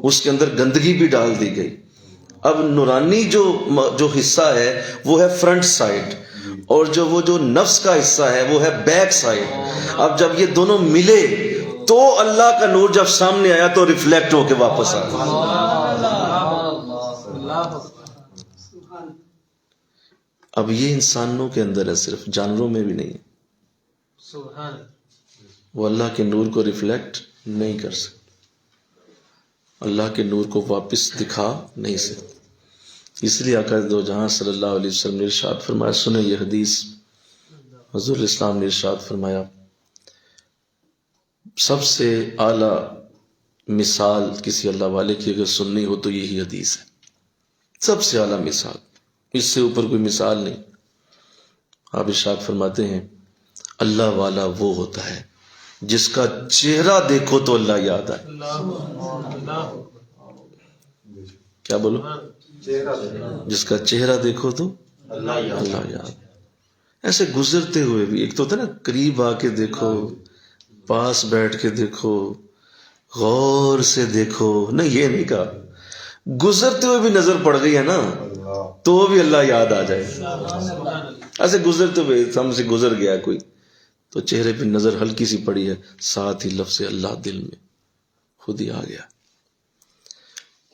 اس کے اندر گندگی بھی ڈال دی گئی. اب نورانی جو حصہ ہے وہ ہے فرنٹ سائڈ، اور جو نفس کا حصہ ہے وہ ہے بیک سائڈ. اب جب یہ دونوں ملے تو اللہ کا نور جب سامنے آیا تو ریفلیکٹ ہو کے واپس آ گیا. اب یہ انسانوں کے اندر ہے، صرف جانوروں میں بھی نہیں ہے. وہ اللہ کے نور کو ریفلیکٹ نہیں کر سکتے، اللہ کے نور کو واپس دکھا نہیں سکتے. اس لیے آقا دو جہاں صلی اللہ علیہ وسلم نے ارشاد فرمایا، سنیں یہ حدیث، حضور اسلام نے ارشاد فرمایا سب سے اعلیٰ مثال کسی اللہ والے کی اگر سننی ہو تو یہی حدیث ہے. سب سے اعلیٰ مثال، اس سے اوپر کوئی مثال نہیں. آپ ارشاد فرماتے ہیں اللہ والا وہ ہوتا ہے جس کا چہرہ دیکھو تو اللہ یاد آئے. کیا بولو؟ جس کا چہرہ دیکھو تو اللہ یاد. ایسے گزرتے ہوئے بھی، ایک تو ہوتا ہے نا قریب آ کے دیکھو، پاس بیٹھ کے دیکھو، غور سے دیکھو، نہیں یہ نہیں کہا. گزرتے ہوئے بھی نظر پڑ گئی ہے نا تو بھی اللہ یاد آ جائے. ایسے گزرتے ہوئے ہم سے گزر گیا کوئی تو چہرے پہ نظر ہلکی سی پڑی ہے، ساتھ ہی لفظ اللہ دل میں خود ہی آ گیا.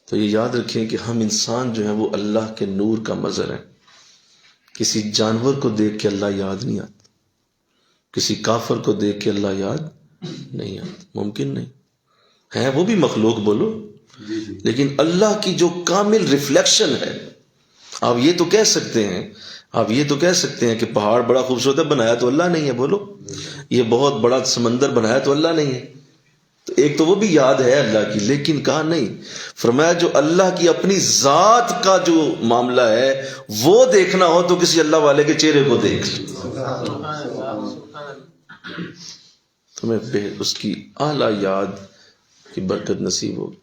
تو یہ یاد رکھیں کہ ہم انسان جو ہیں وہ اللہ کے نور کا مظہر ہیں. کسی جانور کو دیکھ کے اللہ یاد نہیں آتا، کسی کافر کو دیکھ کے اللہ یاد نہیں آتا، ممکن نہیں ہے. وہ بھی مخلوق بولو، لیکن اللہ کی جو کامل ریفلیکشن ہے. آپ یہ تو کہہ سکتے ہیں کہ پہاڑ بڑا خوبصورت ہے، بنایا تو اللہ نہیں ہے. بولو یہ بہت بڑا سمندر بنایا تو اللہ نہیں ہے. تو ایک تو وہ بھی یاد ہے اللہ کی، لیکن کہا نہیں. فرمایا جو اللہ کی اپنی ذات کا جو معاملہ ہے وہ دیکھنا ہو تو کسی اللہ والے کے چہرے کو دیکھ لو، تمہیں اس کی اعلیٰ یاد کی برکت نصیب ہوگی.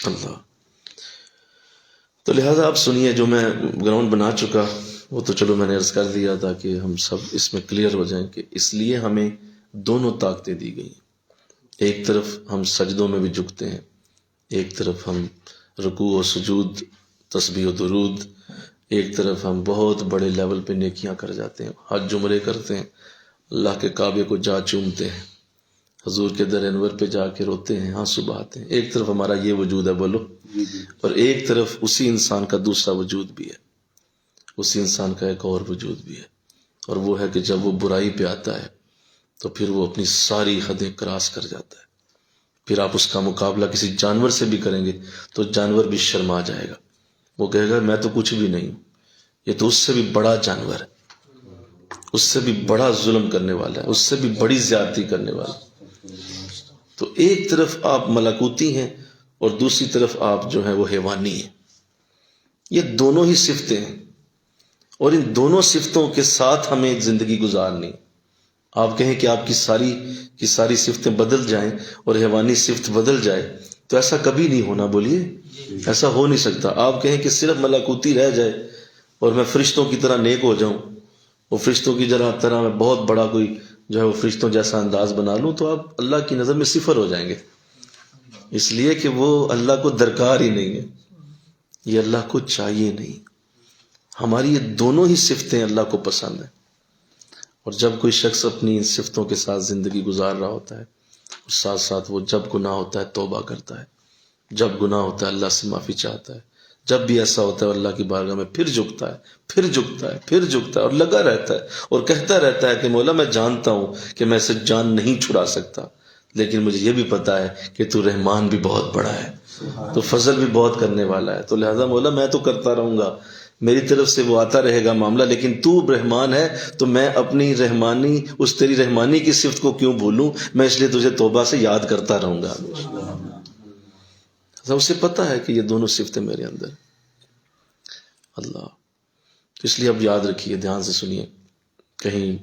اللہ. تو لہذا آپ سنیے، جو میں گراؤنڈ بنا چکا وہ تو چلو میں نے عرض کر دیا تاکہ ہم سب اس میں کلیئر ہو جائیں کہ اس لیے ہمیں دونوں طاقتیں دی گئی ہیں. ایک طرف ہم سجدوں میں بھی جھکتے ہیں، ایک طرف ہم رکوع و سجود، تسبیح و درود، ایک طرف ہم بہت بڑے لیول پہ نیکیاں کر جاتے ہیں، حج عمرے کرتے ہیں، اللہ کے کعبے کو جا چومتے ہیں، حضور کے در انور پہ جا کے روتے ہیں، آنسو بہاتے ہیں. ایک طرف ہمارا یہ وجود ہے، بولو، اور ایک طرف اسی انسان کا دوسرا وجود بھی ہے، اسی انسان کا ایک اور وجود بھی ہے، اور وہ ہے کہ جب وہ برائی پہ آتا ہے تو پھر وہ اپنی ساری حدیں کراس کر جاتا ہے. پھر آپ اس کا مقابلہ کسی جانور سے بھی کریں گے تو جانور بھی شرما جائے گا، وہ کہے گا میں تو کچھ بھی نہیں ہوں، یہ تو اس سے بھی بڑا جانور ہے، اس سے بھی بڑا ظلم کرنے والا ہے، اس سے بھی بڑی زیادتی کرنے والا ہے. تو ایک طرف آپ ملکوتی ہیں اور دوسری طرف آپ جو ہیں وہ حیوانی ہیں. یہ دونوں ہی صفتیں ہیں اور ان دونوں صفتوں کے ساتھ ہمیں زندگی گزارنی. آپ کہیں کہ آپ کی ساری صفتیں بدل جائیں اور حیوانی صفت بدل جائے تو ایسا کبھی نہیں ہونا. بولیے، ایسا ہو نہیں سکتا. آپ کہیں کہ صرف ملکوتی رہ جائے اور میں فرشتوں کی طرح نیک ہو جاؤں، وہ فرشتوں کی طرح میں بہت بڑا کوئی جو ہے وہ فرشتوں جیسا انداز بنا لوں، تو آپ اللہ کی نظر میں صفر ہو جائیں گے، اس لیے کہ وہ اللہ کو درکار ہی نہیں ہے، یہ اللہ کو چاہیے نہیں. ہماری یہ دونوں ہی صفتیں اللہ کو پسند ہیں. اور جب کوئی شخص اپنی ان صفتوں کے ساتھ زندگی گزار رہا ہوتا ہے، اور ساتھ ساتھ وہ جب گناہ ہوتا ہے توبہ کرتا ہے، جب گناہ ہوتا ہے اللہ سے معافی چاہتا ہے، جب بھی ایسا ہوتا ہے اللہ کی بارگاہ میں پھر جھکتا ہے اور لگا رہتا ہے اور کہتا رہتا ہے کہ مولا میں جانتا ہوں کہ میں اسے جان نہیں چھڑا سکتا، لیکن مجھے یہ بھی پتا ہے کہ تو رحمان بھی بہت بڑا ہے، تو فضل بھی بہت کرنے والا ہے، تو لہذا مولا میں تو کرتا رہوں گا، میری طرف سے وہ آتا رہے گا معاملہ، لیکن تو رحمان ہے تو میں اپنی رحمانی، اس تیری رحمانی کی صفت کو کیوں بھولوں، میں اس لیے تجھے توبہ سے یاد کرتا رہوں گا. اسے پتا ہے کہ یہ دونوں صفتیں میرے اندر اللہ. اس لیے اب یاد رکھیے، دھیان سے سنیے، کہیں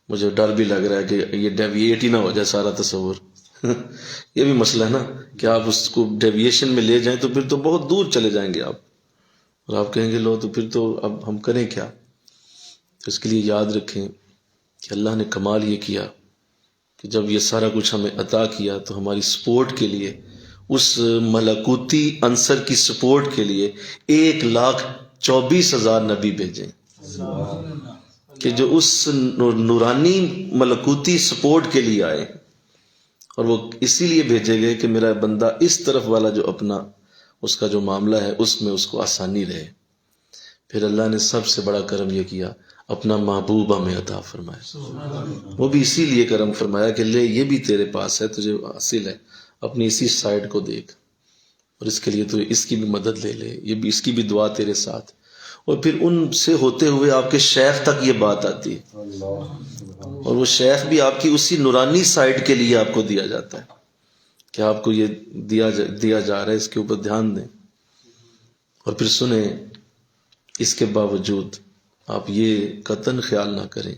مجھے ڈر بھی لگ رہا ہے کہ یہ ڈیویٹ ہی نہ ہو جائے سارا تصور. یہ بھی مسئلہ ہے نا کہ آپ اس کو ڈیویشن میں لے جائیں تو پھر تو بہت دور چلے جائیں گے آپ، اور آپ کہیں گے لو تو پھر تو اب ہم کریں کیا. تو اس کے لیے یاد رکھیں کہ اللہ نے کمال یہ کیا کہ جب یہ سارا کچھ ہمیں عطا کیا تو ہماری سپورٹ کے لیے، اس ملکوتی عنصر کی سپورٹ کے لیے 1,24,000 نبی بھیجیں. کہ جو اس نورانی ملکوتی سپورٹ کے لیے آئے، اور وہ اسی لیے بھیجے گئے کہ میرا بندہ اس طرف والا جو اپنا اس کا جو معاملہ ہے اس میں اس کو آسانی رہے۔ پھر اللہ نے سب سے بڑا کرم یہ کیا، اپنا محبوب ہمیں عطا فرمایا۔ وہ بھی اسی لیے کرم فرمایا کہ لے یہ بھی تیرے پاس ہے، تجھے حاصل ہے، اپنی اسی سائڈ کو دیکھ، اور اس کے لیے تو اس کی بھی مدد لے لے، یہ بھی اس کی بھی دعا تیرے ساتھ۔ اور پھر ان سے ہوتے ہوئے آپ کے شیخ تک یہ بات آتی ہے، اور وہ شیخ بھی آپ کی اسی نورانی سائڈ کے لیے آپ کو دیا جاتا ہے کہ آپ کو یہ دیا جا رہا ہے، اس کے اوپر دھیان دیں۔ اور پھر سنیں، اس کے باوجود آپ یہ قطعاً خیال نہ کریں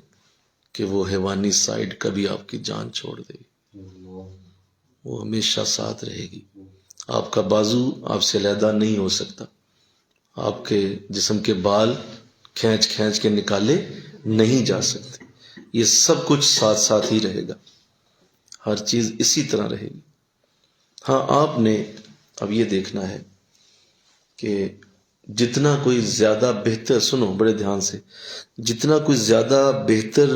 کہ وہ حیوانی سائڈ کبھی آپ کی جان چھوڑ دے گی، وہ ہمیشہ ساتھ رہے گی۔ آپ کا بازو آپ سے علیحدہ نہیں ہو سکتا، آپ کے جسم کے بال کھینچ کھینچ کے نکالے نہیں جا سکتے، یہ سب کچھ ساتھ ساتھ ہی رہے گا، ہر چیز اسی طرح رہے گی۔ ہاں آپ نے اب یہ دیکھنا ہے کہ جتنا کوئی زیادہ بہتر، سنو بڑے دھیان سے، جتنا کوئی زیادہ بہتر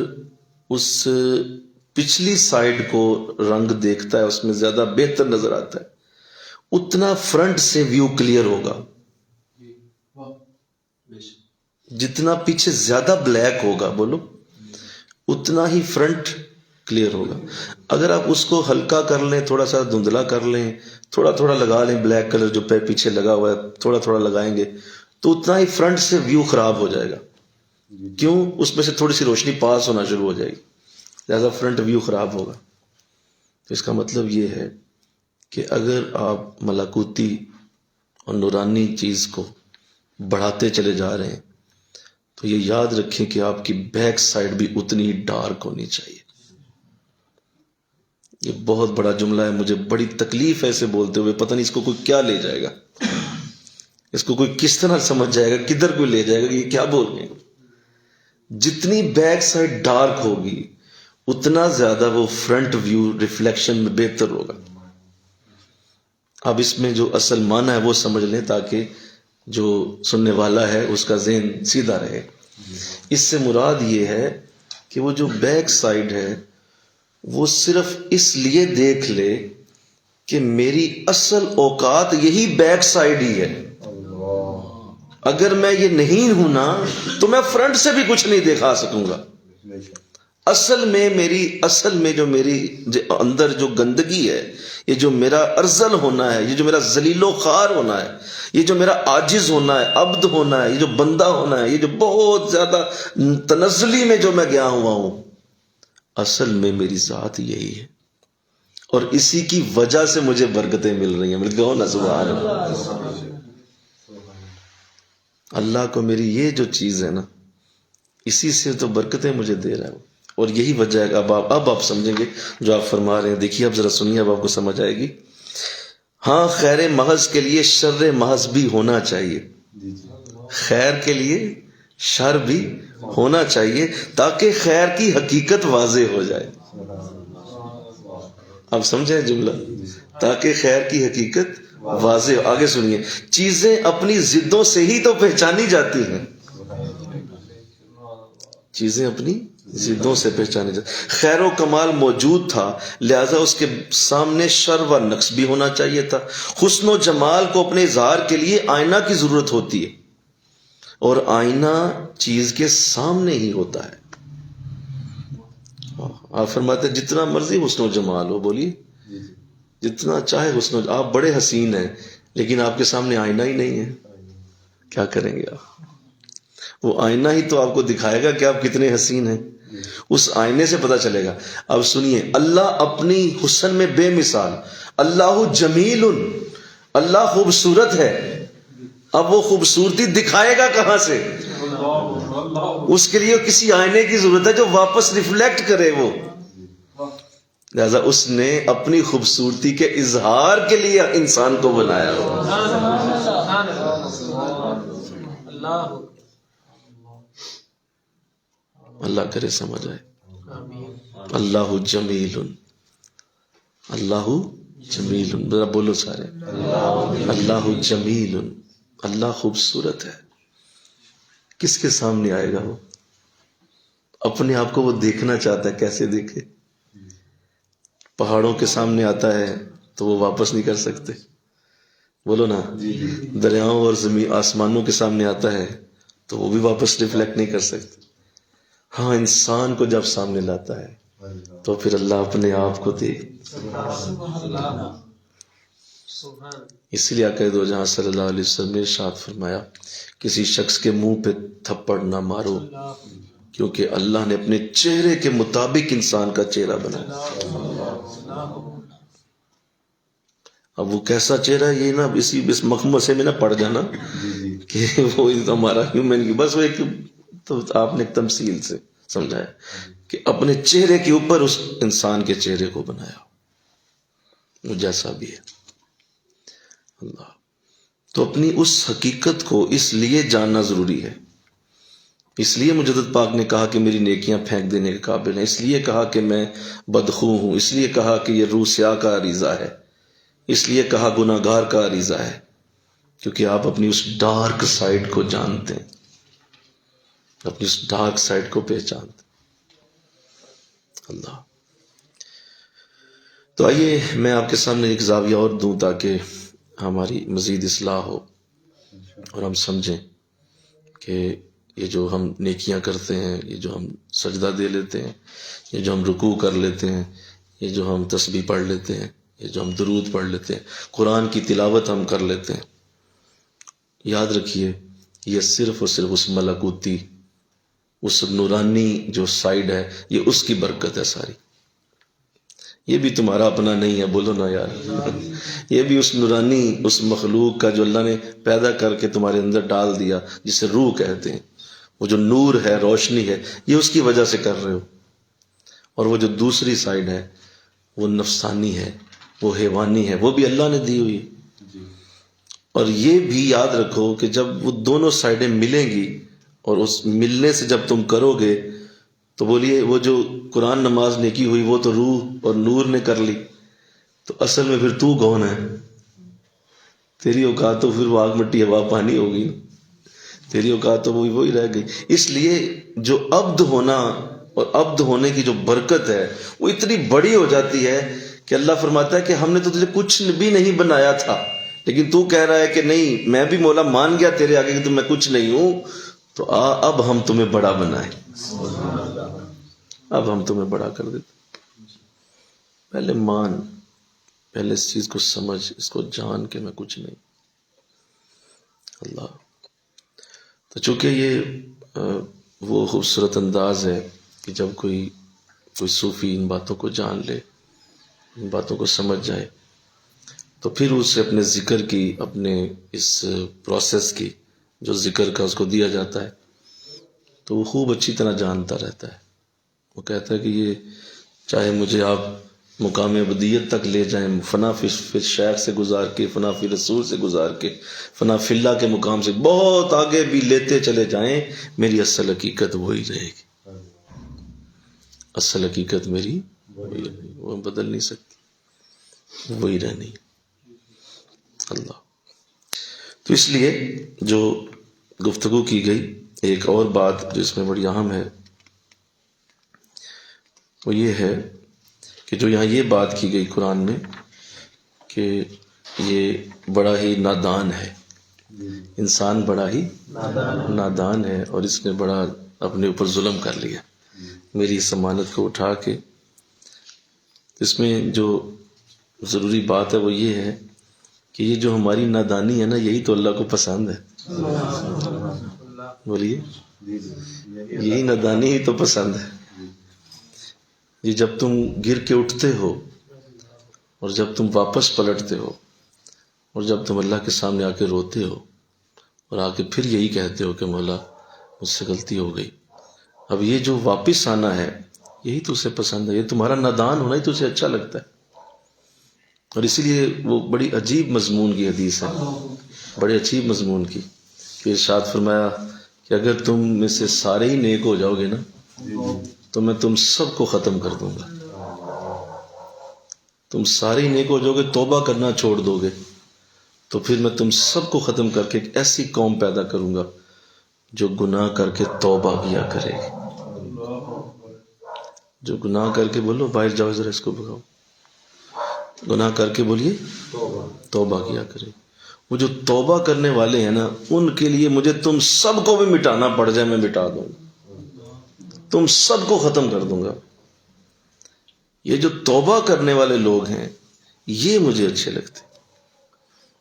اس پچھلی سائڈ کو رنگ دیکھتا ہے، اس میں زیادہ بہتر نظر آتا ہے، اتنا فرنٹ سے ویو کلیئر ہوگا۔ جتنا پیچھے زیادہ بلیک ہوگا، بولو، اتنا ہی فرنٹ کلیئر ہوگا۔ اگر آپ اس کو ہلکا کر لیں، تھوڑا سا دھندلا کر لیں، تھوڑا تھوڑا لگا لیں، بلیک کلر جو پیچھے لگا ہوا ہے تھوڑا تھوڑا لگائیں گے، تو اتنا ہی فرنٹ سے ویو خراب ہو جائے گا۔ کیوں؟ اس میں سے تھوڑی سی روشنی پاس ہونا شروع ہو جائے گی، لہذا فرنٹ ویو خراب ہوگا۔ تو اس کا مطلب یہ ہے کہ اگر آپ ملکوتی اور نورانی چیز کو بڑھاتے چلے جا رہے ہیں تو یہ یاد رکھیں کہ آپ کی بیک سائڈ بھی اتنی ہی ڈارک ہونی چاہیے۔ یہ بہت بڑا جملہ ہے، مجھے بڑی تکلیف ہے اسے بولتے ہوئے، پتہ نہیں اس کو کوئی کیا لے جائے گا، اس کو کوئی کس طرح سمجھ جائے گا، کدھر کوئی لے جائے گا، یہ کیا بول رہے ہیں۔ جتنی بیک سائڈ ڈارک ہوگی اتنا زیادہ وہ فرنٹ ویو ریفلیکشن میں بہتر ہوگا۔ اب اس میں جو اصل معنی ہے وہ سمجھ لیں تاکہ جو سننے والا ہے اس کا ذہن سیدھا رہے۔ اس سے مراد یہ ہے کہ وہ جو بیک سائڈ ہے وہ صرف اس لیے دیکھ لے کہ میری اصل اوقات یہی بیک سائڈ ہی ہے۔ اگر میں یہ نہیں ہوں نا تو میں فرنٹ سے بھی کچھ نہیں دکھا سکوں گا۔ اصل میں جو میری اندر جو گندگی ہے، یہ جو میرا ارذل ہونا ہے، یہ جو میرا ذلیل و خوار ہونا ہے، یہ جو میرا عاجز ہونا ہے، عبد ہونا ہے، یہ جو بندہ ہونا ہے، یہ جو بہت زیادہ تنزلی میں جو میں گیا ہوا ہوں، اصل میں میری ذات یہی ہے، اور اسی کی وجہ سے مجھے برکتیں مل رہی ہیں۔ مل گئے نا، سبحان اللہ۔ اللہ کو میری یہ جو چیز ہے نا، اسی سے تو برکتیں مجھے دے رہا ہے، اور یہی وجہ ہے۔ اب آپ سمجھیں گے جو آپ فرما رہے ہیں۔ دیکھیے اب ذرا سنیے، اب آپ کو سمجھ آئے گی۔ ہاں، خیر محض کے لیے شر محض بھی ہونا چاہیے، خیر کے لیے شر بھی ہونا چاہیے تاکہ خیر کی حقیقت واضح ہو جائے۔ اب سمجھیں جملہ، تاکہ خیر کی حقیقت واضح۔ آگے سنیے، چیزیں اپنی ضدوں سے ہی تو پہچانی جاتی ہیں، چیزیں اپنی ضدوں سے پہچانی جاتی۔ خیر و کمال موجود تھا، لہذا اس کے سامنے شر و نقص بھی ہونا چاہیے تھا۔ حسن و جمال کو اپنے اظہار کے لیے آئینہ کی ضرورت ہوتی ہے، اور آئینہ چیز کے سامنے ہی ہوتا ہے۔ آپ فرماتے ہیں جتنا مرضی حسن و جمال ہو، بولیے جتنا چاہے حسن و، آپ بڑے حسین ہیں لیکن آپ کے سامنے آئینہ ہی نہیں ہے، کیا کریں گے آپ؟ وہ آئینہ ہی تو آپ کو دکھائے گا کہ آپ کتنے حسین ہیں، اس آئینے سے پتہ چلے گا۔ اب سنیے، اللہ اپنی حسن میں بے مثال، اللہ جمیل، اللہ خوبصورت ہے۔ اب وہ خوبصورتی دکھائے گا کہاں سے؟ اس کے لیے کسی آئینے کی ضرورت ہے جو واپس ریفلیکٹ کرے وہ۔ لہذا اس نے اپنی خوبصورتی کے اظہار کے لیے انسان کو بنایا ہو۔ اللہ کرے سمجھ آئے۔ اللہ جمیل، اللہ جمیل، ذرا بولو سارے، اللہ جمیل، اللہ خوبصورت ہے۔ کس کے سامنے آئے گا؟ وہ اپنے آپ کو وہ دیکھنا چاہتا ہے، کیسے دیکھے؟ پہاڑوں کے سامنے آتا ہے تو وہ واپس نہیں کر سکتے، بولو نا. دریاؤں اور زمین آسمانوں کے سامنے آتا ہے تو وہ بھی واپس ریفلیکٹ نہیں کر سکتے. ہاں، انسان کو جب سامنے لاتا ہے تو پھر اللہ اپنے آپ کو دیکھ. اسی لیے آقا دو جہاں صلی اللہ علیہ وسلم نے ارشاد فرمایا، کسی شخص کے منہ پہ تھپڑ نہ مارو، کیونکہ اللہ نے اپنے چہرے کے مطابق انسان کا چہرہ بنایا. اب وہ کیسا چہرہ ہے یہ نا اس مخمصے میں نہ پڑ جانا کہ وہ ہمارا ہیومن کی، بس وہ ایک تو آپ نے ایک تمثیل سے سمجھایا کہ اپنے چہرے کے اوپر اس انسان کے چہرے کو بنایا وہ جیسا بھی ہے. اللہ تو اپنی اس حقیقت کو اس لیے جاننا ضروری ہے. اس لیے مجدد پاک نے کہا کہ میری نیکیاں پھینک دینے کے قابل ہیں، اس لیے کہا کہ میں بدخو ہوں، اس لیے کہا کہ یہ روح سیاہ کا عریضہ ہے، اس لیے کہا گناہ گار کا عریضہ ہے، کیونکہ آپ اپنی اس ڈارک سائڈ کو جانتے ہیں، اپنی اس ڈارک سائڈ کو پہچانتے ہیں. اللہ تو آئیے میں آپ کے سامنے ایک زاویہ اور دوں تاکہ ہماری مزید اصلاح ہو اور ہم سمجھیں کہ یہ جو ہم نیکیاں کرتے ہیں، یہ جو ہم سجدہ دے لیتے ہیں، یہ جو ہم رکوع کر لیتے ہیں، یہ جو ہم تسبیح پڑھ لیتے ہیں، یہ جو ہم درود پڑھ لیتے ہیں، قرآن کی تلاوت ہم کر لیتے ہیں، یاد رکھیے یہ صرف اور صرف اس ملکوتی، اس نورانی جو سائیڈ ہے، یہ اس کی برکت ہے ساری. یہ بھی تمہارا اپنا نہیں ہے، بولو نا یار. یہ بھی اس نورانی، اس مخلوق کا جو اللہ نے پیدا کر کے تمہارے اندر ڈال دیا، جسے روح کہتے ہیں، وہ جو نور ہے، روشنی ہے، یہ اس کی وجہ سے کر رہے ہو. اور وہ جو دوسری سائیڈ ہے وہ نفسانی ہے، وہ حیوانی ہے، وہ بھی اللہ نے دی ہوئی. اور یہ بھی یاد رکھو کہ جب وہ دونوں سائیڈیں ملیں گی اور اس ملنے سے جب تم کرو گے تو بولیے وہ جو قرآن نماز نیکی ہوئی وہ تو روح اور نور نے کر لی، تو اصل میں پھر تو کون ہے؟ تیری اوقات تو پھر وہ آگ مٹی ہوا پانی ہوگی، تیری اوقات تو وہی رہ گئی. اس لیے جو عبد ہونا اور عبد ہونے کی جو برکت ہے وہ اتنی بڑی ہو جاتی ہے کہ اللہ فرماتا ہے کہ ہم نے تو تجھے کچھ بھی نہیں بنایا تھا، لیکن تو کہہ رہا ہے کہ نہیں میں بھی مولا مان گیا تیرے آگے کہ میں کچھ نہیں ہوں، تو اب ہم تمہیں بڑا بنائیں، اب ہم تمہیں بڑا کر دیتے. پہلے مان، پہلے اس چیز کو سمجھ، اس کو جان کہ میں کچھ نہیں. اللہ تو چونکہ یہ وہ خوبصورت انداز ہے کہ جب کوئی صوفی ان باتوں کو جان لے، ان باتوں کو سمجھ جائے، تو پھر اسے اپنے ذکر کی، اپنے اس پروسیس کی جو ذکر کا اس کو دیا جاتا ہے، تو وہ خوب اچھی طرح جانتا رہتا ہے. وہ کہتا ہے کہ یہ چاہے مجھے آپ مقام ابدیت تک لے جائیں، فنا فی شیخ سے گزار کے، فنا فی رسول سے گزار کے، فنا فی اللہ کے مقام سے بہت آگے بھی لیتے چلے جائیں، میری اصل حقیقت وہی رہے گی. اصل حقیقت میری وہی رہے گی، وہ بدل نہیں سکتی، وہی رہنی. اللہ تو اس لیے جو گفتگو کی گئی، ایک اور بات جو اس میں بڑی اہم ہے وہ یہ ہے کہ جو یہاں یہ بات کی گئی قرآن میں کہ یہ بڑا ہی نادان ہے، انسان بڑا ہی نادان ہے اور اس نے بڑا اپنے اوپر ظلم کر لیا میری اس امانت کو اٹھا کے. اس میں جو ضروری بات ہے وہ یہ ہے کہ یہ جو ہماری نادانی ہے نا، یہی تو اللہ کو پسند ہے. بولیے، یہی نادانی ہی تو پسند ہے. یہ جب تم گر کے اٹھتے ہو اور جب تم واپس پلٹتے ہو اور جب تم اللہ کے سامنے آ کے روتے ہو اور آ کے پھر یہی کہتے ہو کہ مولا مجھ سے غلطی ہو گئی، اب یہ جو واپس آنا ہے یہی تو اسے پسند ہے، یہ تمہارا نادان ہونا ہی تو اسے اچھا لگتا ہے. اور اسی لیے وہ بڑی عجیب مضمون کی حدیث ہے، بڑے عجیب مضمون کی، کہ ارشاد فرمایا کہ اگر تم میں سے سارے ہی نیک ہو جاؤ گے نا تو میں تم سب کو ختم کر دوں گا. تم سارے ہی نیک ہو جاؤ گے، توبہ کرنا چھوڑ دو گے، تو پھر میں تم سب کو ختم کر کے ایک ایسی قوم پیدا کروں گا جو گناہ کر کے توبہ کیا کرے، جو گناہ کر کے، بولو باہر جاؤ ذرا اس کو بگاؤ، گناہ کر کے بولیے توبہ کیا کرے۔ وہ جو توبہ کرنے والے ہیں نا، ان کے لیے مجھے تم سب کو بھی مٹانا پڑ جائے میں مٹا دوں گا، تم سب کو ختم کر دوں گا۔ یہ جو توبہ کرنے والے لوگ ہیں یہ مجھے اچھے لگتے،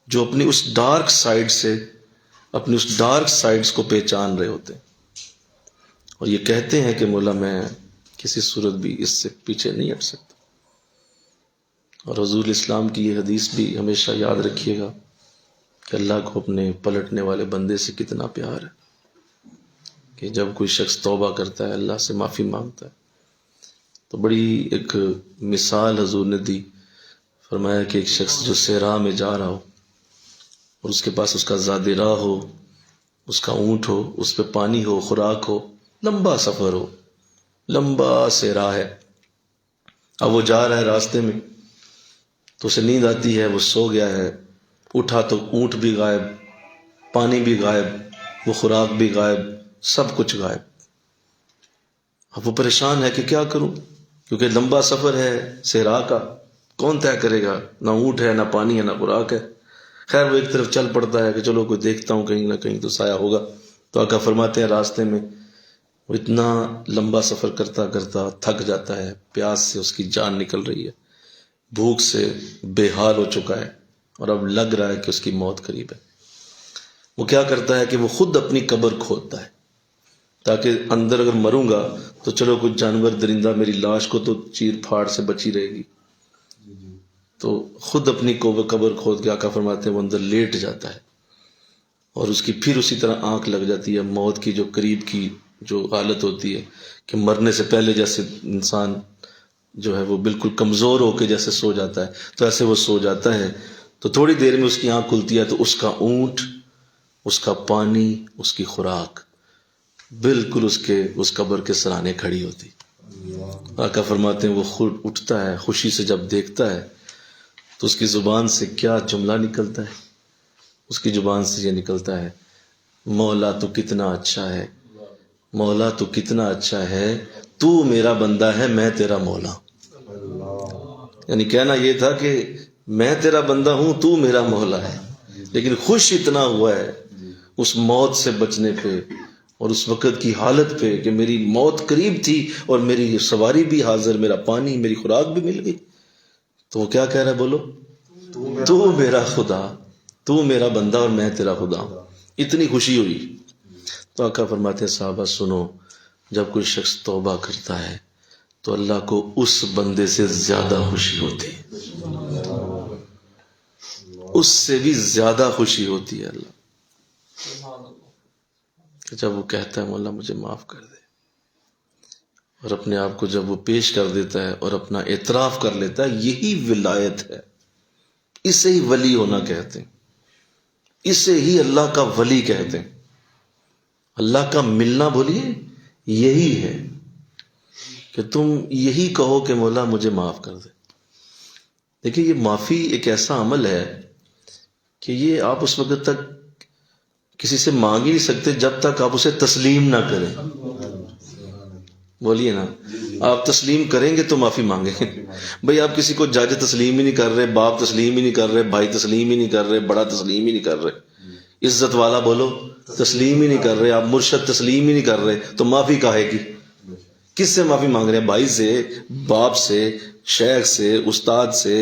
جو اپنی اس ڈارک سائڈ سے، اپنی اس ڈارک سائڈز کو پہچان رہے ہوتے ہیں اور یہ کہتے ہیں کہ مولا میں کسی صورت بھی اس سے پیچھے نہیں ہٹ سکتا۔ اور حضور اسلام کی یہ حدیث بھی ہمیشہ یاد رکھیے گا کہ اللہ کو اپنے پلٹنے والے بندے سے کتنا پیار ہے، کہ جب کوئی شخص توبہ کرتا ہے، اللہ سے معافی مانگتا ہے، تو بڑی ایک مثال حضور نے دی، فرمایا کہ ایک شخص جو صحرا میں جا رہا ہو اور اس کے پاس اس کا زاد راہ ہو، اس کا اونٹ ہو، اس پہ پانی ہو، خوراک ہو، لمبا سفر ہو، لمبا صحرا ہے، اب وہ جا رہا ہے راستے میں تو اسے نیند آتی ہے، وہ سو گیا ہے، اٹھا تو اونٹ بھی غائب، پانی بھی غائب، وہ خوراک بھی غائب، سب کچھ غائب۔ اب وہ پریشان ہے کہ کیا کروں، کیونکہ لمبا سفر ہے صحرا کا، کون طے کرے گا، نہ اونٹ ہے، نہ پانی ہے، نہ خوراک ہے۔ خیر وہ ایک طرف چل پڑتا ہے کہ چلو کوئی دیکھتا ہوں، کہیں نہ کہیں تو سایہ ہوگا۔ تو آقا فرماتے ہیں راستے میں وہ اتنا لمبا سفر کرتا کرتا تھک جاتا ہے، پیاس سے اس کی جان نکل رہی ہے، بھوک سے بے حال ہو چکا ہے اور اب لگ رہا ہے کہ اس کی موت قریب ہے۔ وہ کیا کرتا ہے کہ وہ خود اپنی قبر کھودتا ہے تاکہ اندر اگر مروں گا تو چلو کچھ جانور درندہ میری لاش کو تو چیر پھاڑ سے بچی رہے گی۔ تو خود اپنی قبر کھود کے آقا فرماتے ہیں وہ اندر لیٹ جاتا ہے اور اس کی پھر اسی طرح آنکھ لگ جاتی ہے، موت کی جو قریب کی جو حالت ہوتی ہے کہ مرنے سے پہلے جیسے انسان جو ہے وہ بالکل کمزور ہو کے جیسے سو جاتا ہے، تو ایسے وہ سو جاتا ہے۔ تو تھوڑی دیر میں اس کی آنکھ کھلتی ہے تو اس کا اونٹ، اس کا پانی، اس کی خوراک بالکل اس قبر کے سرانے کھڑی ہوتی۔ آقا فرماتے ہیں وہ خود اٹھتا ہے، خوشی سے جب دیکھتا ہے تو اس کی زبان سے کیا جملہ نکلتا ہے، اس کی زبان سے یہ نکلتا ہے، مولا تو کتنا اچھا ہے، مولا تو کتنا اچھا ہے، تو میرا بندہ ہے میں تیرا مولا۔ یعنی کہنا یہ تھا کہ میں تیرا بندہ ہوں، تو میرا مولا ہے، لیکن خوش اتنا ہوا ہے اس موت سے بچنے پہ اور اس وقت کی حالت پہ کہ میری موت قریب تھی اور میری سواری بھی حاضر، میرا پانی، میری خوراک بھی مل گئی۔ تو وہ کیا کہہ رہا ہے، بولو تو میرا خدا، تو میرا بندہ اور میں تیرا خدا۔ اتنی خوشی ہوئی۔ تو آقا فرماتے ہیں صحابہ سنو، جب کوئی شخص توبہ کرتا ہے تو اللہ کو اس بندے سے زیادہ خوشی ہوتی ہے، اس سے بھی زیادہ خوشی ہوتی ہے اللہ کہ جب وہ کہتا ہے مولا مجھے معاف کر دے، اور اپنے آپ کو جب وہ پیش کر دیتا ہے اور اپنا اعتراف کر لیتا ہے، یہی ولایت ہے، اسے ہی ولی ہونا کہتے ہیں، اسے ہی اللہ کا ولی کہتے ہیں۔ اللہ کا ملنا بولیے یہی ہے کہ تم یہی کہو کہ مولا مجھے معاف کر دے۔ دیکھیں یہ معافی ایک ایسا عمل ہے کہ یہ آپ اس وقت تک کسی سے مانگ ہی نہیں سکتے جب تک آپ اسے تسلیم نہ کریں۔ بولیے نا، آپ تسلیم کریں گے تو معافی مانگیں گے۔ بھئی آپ کسی کو جج تسلیم ہی نہیں کر رہے، باپ تسلیم ہی نہیں کر رہے، بھائی تسلیم ہی نہیں کر رہے، بڑا تسلیم ہی نہیں کر رہے، عزت والا بولو تسلیم ہی نہیں کر رہے، آپ مرشد تسلیم ہی نہیں کر رہے، تو معافی کاہے کی؟ کس سے معافی مانگ رہے ہیں؟ بھائی سے، باپ سے، شیخ سے، استاد سے،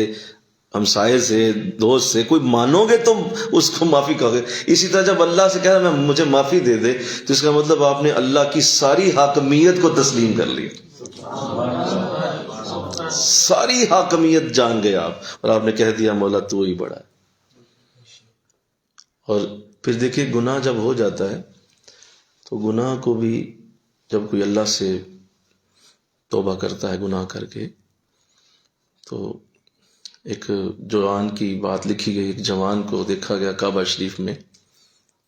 ہمسائے سے، دوست سے؟ کوئی مانو گے تو اس کو معافی کہو گے۔ اسی طرح جب اللہ سے کہہ رہا ہے مجھے معافی دے دے، تو اس کا مطلب آپ نے اللہ کی ساری حاکمیت کو تسلیم کر لیا، ساری حاکمیت جان گئے آپ، اور آپ نے کہہ دیا مولا تو ہی بڑا ہے۔ اور پھر دیکھیے گناہ جب ہو جاتا ہے تو گناہ کو بھی جب کوئی اللہ سے توبہ کرتا ہے گناہ کر کے، تو ایک جوان کی بات لکھی گئی، ایک جوان کو دیکھا گیا کعبہ شریف میں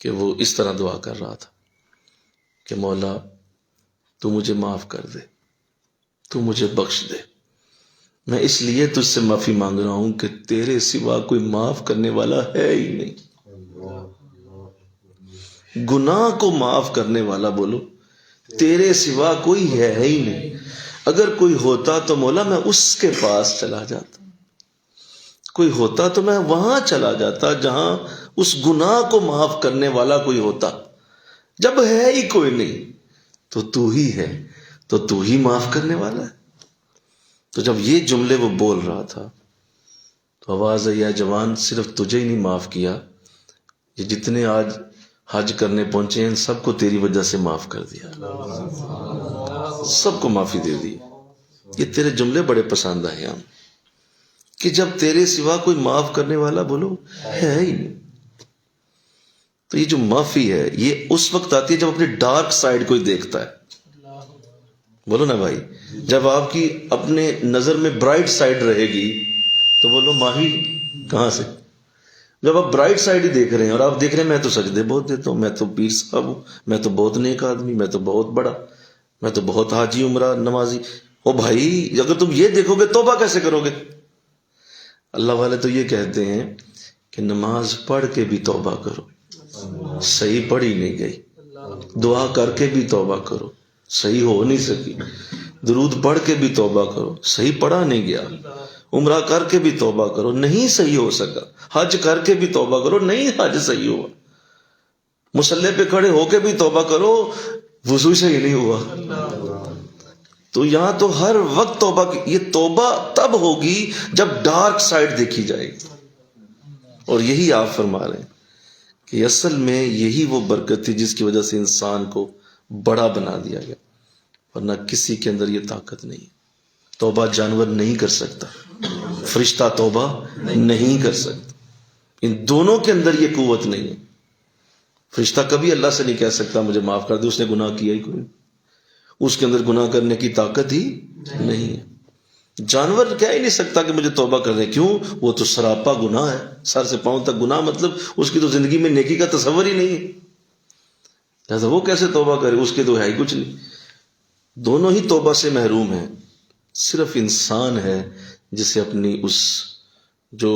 کہ وہ اس طرح دعا کر رہا تھا کہ مولا تو مجھے معاف کر دے، تو مجھے بخش دے، میں اس لیے تجھ سے معافی مانگ رہا ہوں کہ تیرے سوا کوئی معاف کرنے والا ہے ہی نہیں۔ گناہ کو معاف کرنے والا بولو تیرے سوا کوئی ہے ہی نہیں. اگر کوئی ہوتا تو مولا میں اس کے پاس چلا جاتا، کوئی ہوتا تو میں وہاں چلا جاتا جہاں اس گناہ کو معاف کرنے والا کوئی ہوتا. جب ہے ہی کوئی نہیں تو ہی ہے، تو ہی معاف کرنے والا ہے. تو جب یہ جملے وہ بول رہا تھا تو آواز آئی، یا جوان صرف تجھے ہی نہیں معاف کیا، یہ جتنے آج حج کرنے پہنچے ہیں ان سب کو تیری وجہ سے معاف کر دیا، سب کو معافی دے دی. یہ تیرے جملے بڑے پسند آئے ہم، کہ جب تیرے سوا کوئی معاف کرنے والا بولو ہے ہی نہیں. تو یہ جو معافی ہے یہ اس وقت آتی ہے جب اپنے ڈارک سائڈ کوئی دیکھتا ہے. بولو نا بھائی، جب آپ کی اپنے نظر میں برائٹ سائڈ رہے گی تو بولو ماہی کہاں سے. جب آپ برائٹ سائڈ ہی دیکھ رہے ہیں اور آپ دیکھ رہے ہیں میں تو سجدے بہت دیتا ہوں، میں تو پیر صاحب ہوں، میں تو بہت نیک آدمی، میں تو بہت بڑا، میں تو بہت حاجی عمرہ نمازی. او بھائی اگر تم یہ دیکھو گے توبہ کیسے کرو گے؟ اللہ والے تو یہ کہتے ہیں کہ نماز پڑھ کے بھی توبہ کرو، صحیح پڑھی نہیں گئی. دعا کر کے بھی توبہ کرو، صحیح ہو نہیں سکی. درود پڑھ کے بھی توبہ کرو، صحیح پڑھا نہیں گیا. عمرہ کر کے بھی توبہ کرو، نہیں صحیح ہو سکا. حج کر کے بھی توبہ کرو، نہیں حج صحیح ہوا. مصلی پہ کھڑے ہو کے بھی توبہ کرو، وضو صحیح نہیں ہوا. تو یہاں تو ہر وقت توبہ کی. یہ توبہ تب ہوگی جب ڈارک سائڈ دیکھی جائے گی. اور یہی آپ فرما رہے ہیں کہ اصل میں یہی وہ برکت تھی جس کی وجہ سے انسان کو بڑا بنا دیا گیا، ورنہ کسی کے اندر یہ طاقت نہیں. توبہ جانور نہیں کر سکتا، فرشتہ توبہ نہیں کر سکتا. ان دونوں کے اندر یہ قوت نہیں ہے. فرشتہ کبھی اللہ سے نہیں کہہ سکتا مجھے معاف کر دے، اس نے گناہ کیا ہی کوئی، اس کے اندر گناہ کرنے کی طاقت ہی نہیں ہے. جانور کہہ ہی نہیں سکتا کہ مجھے توبہ کر دے. کیوں؟ وہ تو سراپا گناہ ہے، سر سے پاؤں تک گناہ، مطلب اس کی تو زندگی میں نیکی کا تصور ہی نہیں ہے. لہٰذا وہ کیسے توبہ کرے؟ اس کے تو ہے ہی کچھ نہیں. دونوں ہی توبہ سے محروم ہیں. صرف انسان ہے جسے اپنی اس جو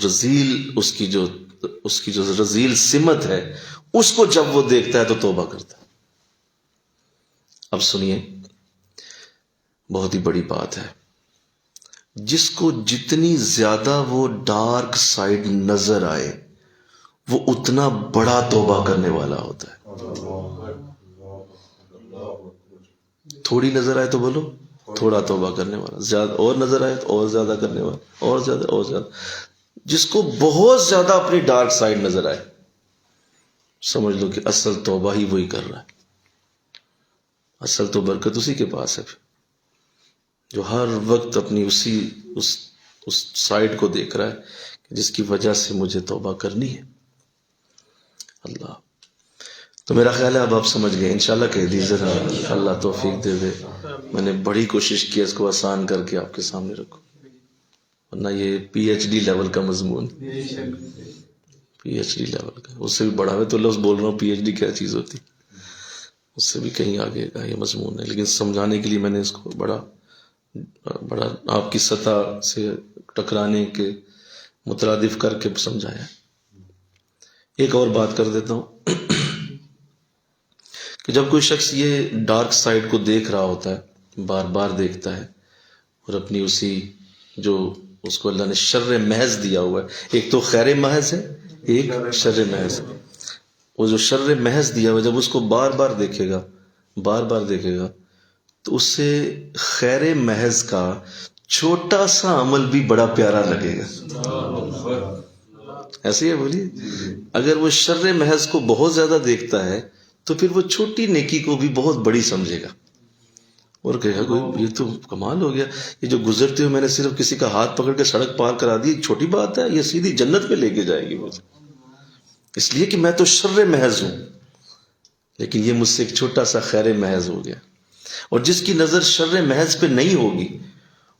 رذیل اس کی جو رذیل سمت ہے اس کو جب وہ دیکھتا ہے تو توبہ کرتا ہے. اب سنیے، بہت ہی بڑی بات ہے. جس کو جتنی زیادہ وہ ڈارک سائڈ نظر آئے وہ اتنا بڑا توبہ کرنے والا ہوتا ہے. تھوڑی نظر آئے تو بولو تھوڑا توبہ کرنے والا، زیادہ اور نظر آئے تو اور زیادہ کرنے والا، اور زیادہ اور زیادہ. جس کو بہت زیادہ اپنی ڈارک سائڈ نظر آئے سمجھ لو کہ اصل توبہ ہی وہی کر رہا ہے. اصل تو برکت اسی کے پاس ہے جو ہر وقت اپنی اس سائڈ کو دیکھ رہا ہے جس کی وجہ سے مجھے توبہ کرنی ہے. اللہ تو میرا خیال ہے اب آپ سمجھ گئے انشاءاللہ. کہہ دیجیے ذرا اللہ توفیق دے دے. میں نے بڑی کوشش کی اس کو آسان کر کے آپ کے سامنے رکھوں، ورنہ یہ پی ایچ ڈی لیول کا مضمون، پی ایچ ڈی لیول کا، اس سے بھی بڑا ہے. تو لفظ بول رہا ہوں پی ایچ ڈی کیا چیز ہوتی، اس سے بھی کہیں آگے کا یہ مضمون ہے. لیکن سمجھانے کے لیے میں نے اس کو بڑا آپ کی سطح سے ٹکرانے کے مترادف کر کے سمجھایا. ایک اور بات کر دیتا ہوں کہ جب کوئی شخص یہ ڈارک سائڈ کو دیکھ رہا ہوتا ہے، بار بار دیکھتا ہے، اور اپنی اسی جو اس کو اللہ نے شر محض دیا ہوا ہے، ایک تو خیر محض ہے، ایک شر محض ہے. وہ جو شر محض دیا ہوا ہے جب اس کو بار بار دیکھے گا، بار بار دیکھے گا، تو اس سے خیر محض کا چھوٹا سا عمل بھی بڑا پیارا لگے گا. ایسے ہی ہے بولیے. اگر وہ شر محض کو بہت زیادہ دیکھتا ہے تو پھر وہ چھوٹی نیکی کو بھی بہت بڑی سمجھے گا اور کہے گا کوئی یہ تو کمال ہو گیا، یہ جو گزرتے ہوئے میں نے صرف کسی کا ہاتھ پکڑ کے سڑک پار کرا دی، چھوٹی بات ہے، یہ سیدھی جنت پہ لے کے جائے گی مجھے، اس لیے کہ میں تو شر محض ہوں، لیکن یہ مجھ سے ایک چھوٹا سا خیر محض ہو گیا. اور جس کی نظر شر محض پہ نہیں ہوگی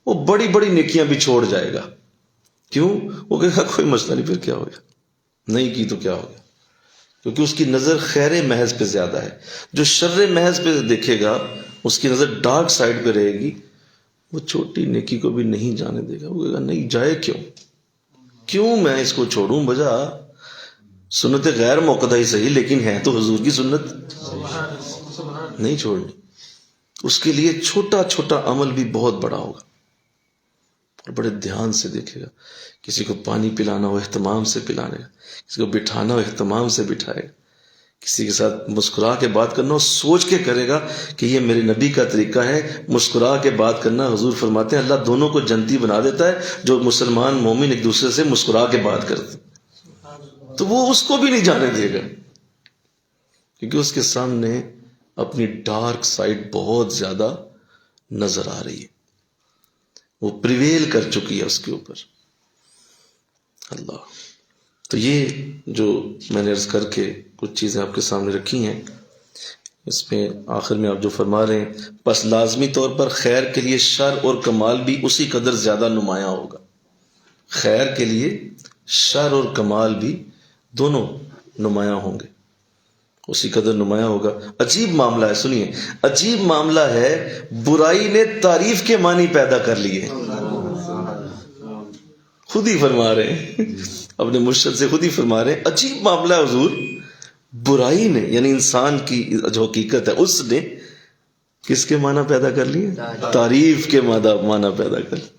وہ بڑی بڑی نیکیاں بھی چھوڑ جائے گا. کیوں؟ وہ کہے گا کوئی مسئلہ نہیں، پھر کیا ہو گیا، نہیں کی تو کیا ہو گیا، کیونکہ اس کی نظر خیر محض پہ زیادہ ہے. جو شر محض پہ دیکھے گا اس کی نظر ڈارک سائڈ پہ رہے گی، وہ چھوٹی نیکی کو بھی نہیں جانے دے گا. وہ کہے گا نہیں جائے کیوں میں اس کو چھوڑوں، بجا سنت غیر موقدہ ہی صحیح، لیکن ہے تو حضور کی سنت، نہیں چھوڑنی۔ اس کے لیے چھوٹا چھوٹا عمل بھی بہت بڑا ہوگا، اور بڑے دھیان سے دیکھے گا۔ کسی کو پانی پلانا ہو اہتمام سے پلانے گا، کسی کو بٹھانا ہو اہتمام سے بٹھائے گا، کسی کے ساتھ مسکرا کے بات کرنا ہو سوچ کے کرے گا کہ یہ میرے نبی کا طریقہ ہے مسکرا کے بات کرنا۔ حضور فرماتے ہیں اللہ دونوں کو جنتی بنا دیتا ہے، جو مسلمان مومن ایک دوسرے سے مسکرا کے بات کرتے تو وہ اس کو بھی نہیں جانے دے گا، کیونکہ اس کے سامنے اپنی ڈارک سائڈ بہت زیادہ نظر آ رہی ہے، وہ پریویل کر چکی ہے اس کے اوپر۔ اللہ، تو یہ جو میں نے عرض کر کے کچھ چیزیں آپ کے سامنے رکھی ہیں، اس میں آخر میں آپ جو فرما رہے ہیں، پس لازمی طور پر خیر کے لیے شر اور کمال بھی اسی قدر زیادہ نمایاں ہوگا۔ خیر کے لیے شر اور کمال بھی دونوں نمایاں ہوں گے، اسی قدر نمایاں ہوگا۔ عجیب معاملہ ہے، سنیے، عجیب معاملہ ہے، برائی نے تعریف کے معنی پیدا کر لیے۔ خود ہی فرما رہے ہیں، اپنے مرشد سے خود ہی فرما رہے ہیں، عجیب معاملہ ہے حضور، برائی نے یعنی انسان کی جو حقیقت ہے اس نے کس کے معنی پیدا کر لیے؟ تعریف کے معنی پیدا کر لیے۔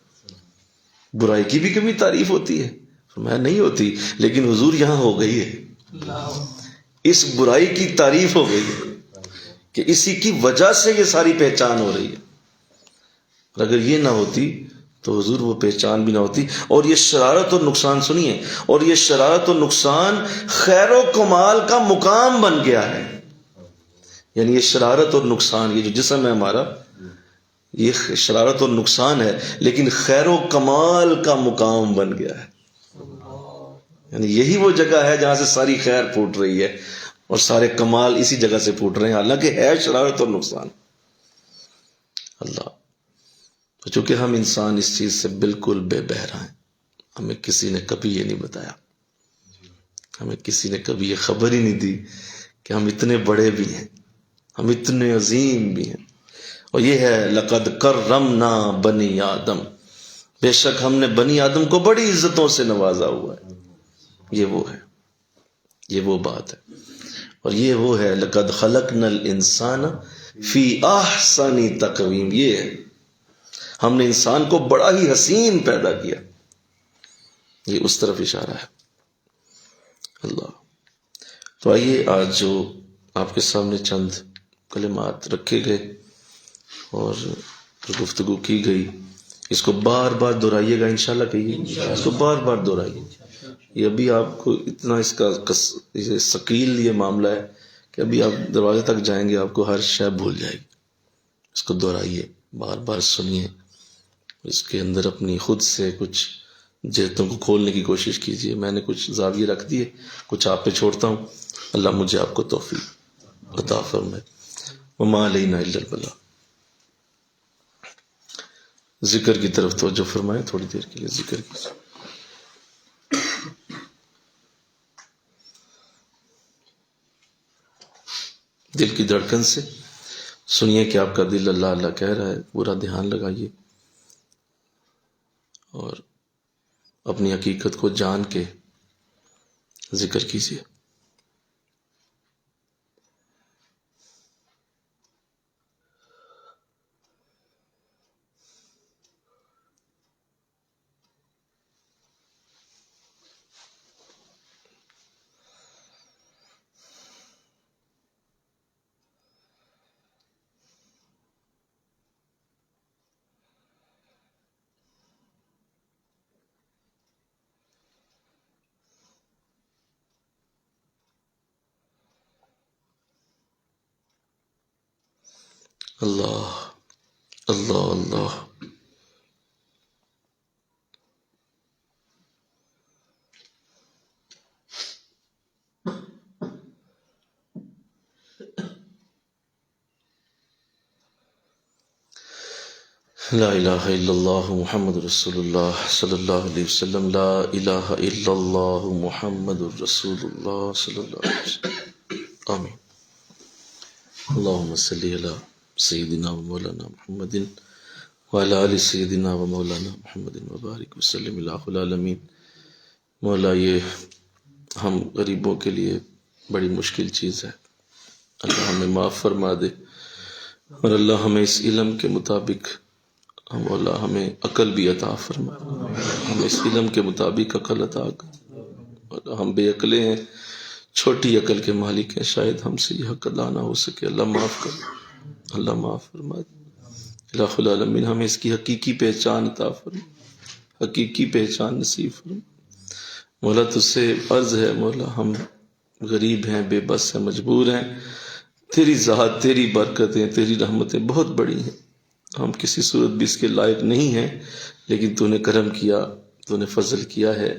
برائی کی بھی کبھی تعریف ہوتی ہے؟ فرمایا نہیں ہوتی، لیکن حضور یہاں ہو گئی ہے، اس برائی کی تعریف ہو گئی ہے کہ اسی کی وجہ سے یہ ساری پہچان ہو رہی ہے، اور اگر یہ نہ ہوتی تو حضور وہ پہچان بھی نہ ہوتی۔ اور یہ شرارت اور نقصان، سنیے، اور یہ شرارت اور نقصان خیر و کمال کا مقام بن گیا ہے، یعنی یہ شرارت اور نقصان، یہ جو جسم ہے ہمارا، یہ شرارت اور نقصان ہے، لیکن خیر و کمال کا مقام بن گیا ہے، یعنی یہی وہ جگہ ہے جہاں سے ساری خیر پھوٹ رہی ہے اور سارے کمال اسی جگہ سے پھوٹ رہے ہیں، حالانکہ ہے شرارت اور نقصان۔ اللہ، تو چونکہ ہم انسان اس چیز سے بالکل بے بہرا ہیں، ہمیں کسی نے کبھی یہ نہیں بتایا، ہمیں کسی نے کبھی یہ خبر ہی نہیں دی کہ ہم اتنے بڑے بھی ہیں، ہم اتنے عظیم بھی ہیں۔ اور یہ ہے لقد کرمنا بنی آدم، بے شک ہم نے بنی آدم کو بڑی عزتوں سے نوازا ہوا ہے، یہ وہ ہے، یہ وہ بات ہے، اور یہ وہ ہے لقد خلقنا الانسان فی احسن تقویم، یہ ہے ہم نے انسان کو بڑا ہی حسین پیدا کیا، یہ اس طرف اشارہ ہے۔ اللہ، تو آئیے آج جو آپ کے سامنے چند کلمات رکھے گئے اور گفتگو کی گئی، اس کو بار بار دہرائیے گا، انشاءاللہ کہیے، اس کو بار بار دہرائیے۔ یہ ابھی آپ کو اتنا اس کا ثقیل یہ معاملہ ہے کہ ابھی آپ دروازے تک جائیں گے آپ کو ہر شے بھول جائے گی۔ اس کو دہرائیے، بار بار سنیے، اس کے اندر اپنی خود سے کچھ جہتوں کو کھولنے کی کوشش کیجیے۔ میں نے کچھ زاویے رکھ دیے، کچھ آپ پہ چھوڑتا ہوں، اللہ مجھے آپ کو توفیق عطا فرمائے۔ وما علینا الا البلاغ۔ ذکر کی طرف توجہ فرمائیں، تھوڑی دیر کے لیے ذکر کیجیے۔ دل کی دھڑکن سے سنیے کہ آپ کا دل اللہ اللہ کہہ رہا ہے، پورا دھیان لگائیے اور اپنی حقیقت کو جان کے ذکر کیجیے۔ اللہ اللہ اللہ، لا الہ الا اللہ محمد رسول اللہ صلی اللہ علیہ وسلم، لا الہ الا اللہ محمد رسول اللہ صلی اللہ علیہ وسلم، آمین۔ اللہم صلی علی سیدنا و مولانا محمد وعلی آل سیدنا و مولانا محمد وبارک وسلم الہ العالمین۔ مولا، یہ ہم غریبوں کے لیے بڑی مشکل چیز ہے۔ اللہ ہمیں معاف فرما دے، اور اللہ ہمیں اس علم کے مطابق مولا ہمیں عقل بھی عطا فرما، ہم اس علم کے مطابق عقل عطا کر۔ اور ہم بے عقلیں ہیں، چھوٹی عقل کے مالک ہیں، شاید ہم سے یہ حق ادا نہ ہو سکے، اللہ معاف کر، اللہ معاف فرما دے۔ الہ العالمین ہمیں اس کی حقیقی پہچان عطا فرما، حقیقی پہچان نصیب فرما۔ مولا تجھ سے عرض ہے مولا، ہم غریب ہیں، بے بس ہیں، مجبور ہیں، تیری ذات، تیری برکتیں، تیری رحمتیں بہت بڑی ہیں، ہم کسی صورت بھی اس کے لائق نہیں ہیں، لیکن تو نے کرم کیا، تو نے فضل کیا ہے۔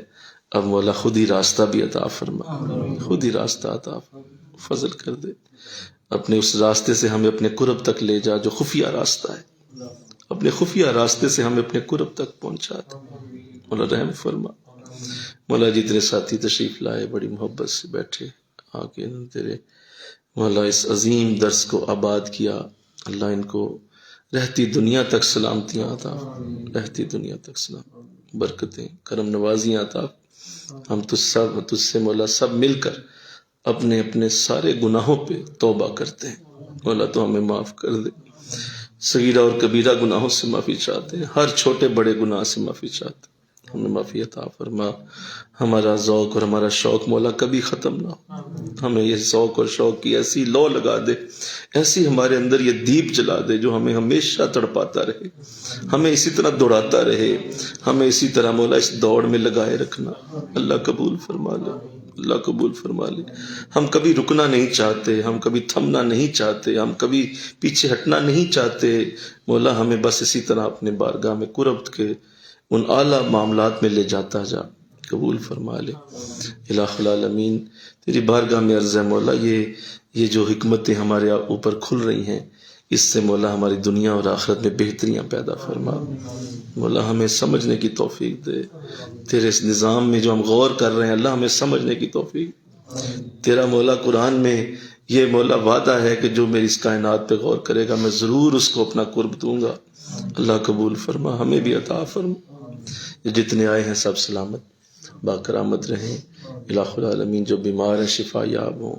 اب مولا خود ہی راستہ بھی عطا فرما، خود ہی راستہ عطا فرما، فضل کر دے، اپنے اس راستے سے ہمیں اپنے قرب تک لے جا جو خفیہ راستہ ہے، اپنے خفیہ راستے سے ہمیں اپنے قرب تک پہنچا دے، مولا رحم فرما۔ مولا جتنے ساتھی تشریف لائے بڑی محبت سے بیٹھے آ کے تیرے مولا اس عظیم درس کو آباد کیا، اللہ ان کو رہتی دنیا تک سلامتیاں عطا، رہتی دنیا تک سلام، برکتیں، کرم نوازیاں عطا۔ ہم تجھ سے مولا سب مل کر اپنے اپنے سارے گناہوں پہ توبہ کرتے ہیں، مولا تو ہمیں معاف کر دے، صغیرہ اور کبیرہ گناہوں سے معافی چاہتے ہیں، ہر چھوٹے بڑے گناہ سے معافی چاہتے ہیں، ہمیں معافی عطا فرما۔ ہمارا ذوق اور ہمارا شوق مولا کبھی ختم نہ ہو، ہمیں یہ ذوق اور شوق کی ایسی لو لگا دے، ایسی ہمارے اندر یہ دیپ جلا دے جو ہمیں ہمیشہ تڑپاتا رہے، ہمیں اسی طرح دوڑاتا رہے، ہمیں اسی طرح مولا اس دوڑ میں لگائے رکھنا۔ اللہ قبول فرما لے، اللہ قبول فرما لے۔ ہم کبھی رکنا نہیں چاہتے، ہم کبھی تھمنا نہیں چاہتے، ہم کبھی پیچھے ہٹنا نہیں چاہتے، مولا ہمیں بس اسی طرح اپنے بارگاہ میں قرب کے ان اعلیٰ معاملات میں لے جاتا جا، قبول فرما لے۔ الہ العالمین تیری بارگاہ میں عرض ہے مولا، یہ جو حکمتیں ہمارے اوپر کھل رہی ہیں، اس سے مولا ہماری دنیا اور آخرت میں بہتریاں پیدا فرما، مولا ہمیں سمجھنے کی توفیق دے، تیرے اس نظام میں جو ہم غور کر رہے ہیں اللہ ہمیں سمجھنے کی توفیق۔ تیرا مولا قرآن میں یہ مولا وعدہ ہے کہ جو میری اس کائنات پہ غور کرے گا میں ضرور اس کو اپنا قرب دوں گا، اللہ قبول فرما، ہمیں بھی عطا فرما۔ جتنے آئے ہیں سب سلامت باکرامت رہیں، الہ العالمین جو بیمار ہیں شفا یاب ہوں،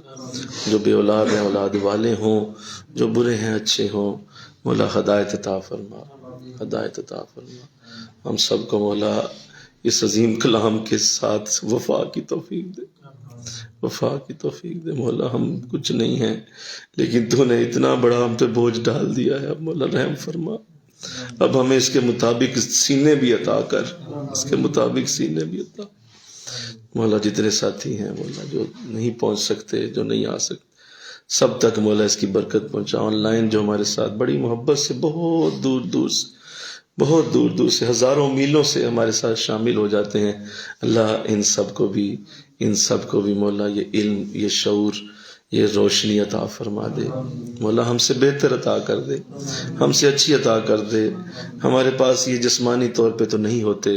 جو بے اولاد ہیں اولاد والے ہوں، جو برے ہیں اچھے ہوں، مولا ہدایت عطا فرما، ہدایت عطا فرما۔ ہم سب کو مولا اس عظیم کلام کے ساتھ وفا کی توفیق دے، وفا کی توفیق دے۔ مولا ہم کچھ نہیں ہیں، لیکن تو نے اتنا بڑا ہم پہ بوجھ ڈال دیا ہے، اب مولا رحم فرما، اب ہمیں اس کے مطابق سینے بھی عطا کر، اس کے مطابق سینے بھی عطا۔ مولا جتنے ساتھی ہیں مولا جو نہیں پہنچ سکتے، جو نہیں آ سکتے، سب تک مولا اس کی برکت پہنچا۔ آن لائن جو ہمارے ساتھ بڑی محبت سے بہت دور دور سے، بہت دور دور سے، ہزاروں میلوں سے ہمارے ساتھ شامل ہو جاتے ہیں، اللہ ان سب کو بھی مولا یہ علم، یہ شعور، یہ روشنی عطا فرما دے، مولا ہم سے بہتر عطا کر دے، ہم سے اچھی عطا کر دے۔ ہمارے پاس یہ جسمانی طور پہ تو نہیں ہوتے،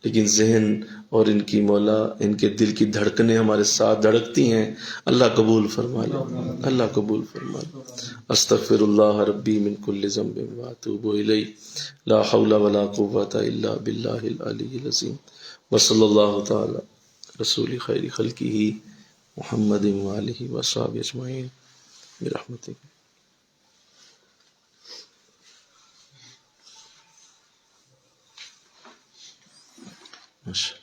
لیکن ذہن اور ان کی مولا ان کے دل کی دھڑکنیں ہمارے ساتھ دھڑکتی ہیں، اللہ قبول فرما لے، اللہ قبول فرما لے۔ استغفر اللہ ربی من کل ذنب واتوب الیہ، لا حول ولا قوۃ الا باللہ العلی العظیم، وصلی اللہ تعالی رسول خیر خلقہ محمد وآلہ وصحبہ اجمعین برحمتک۔ ماشاء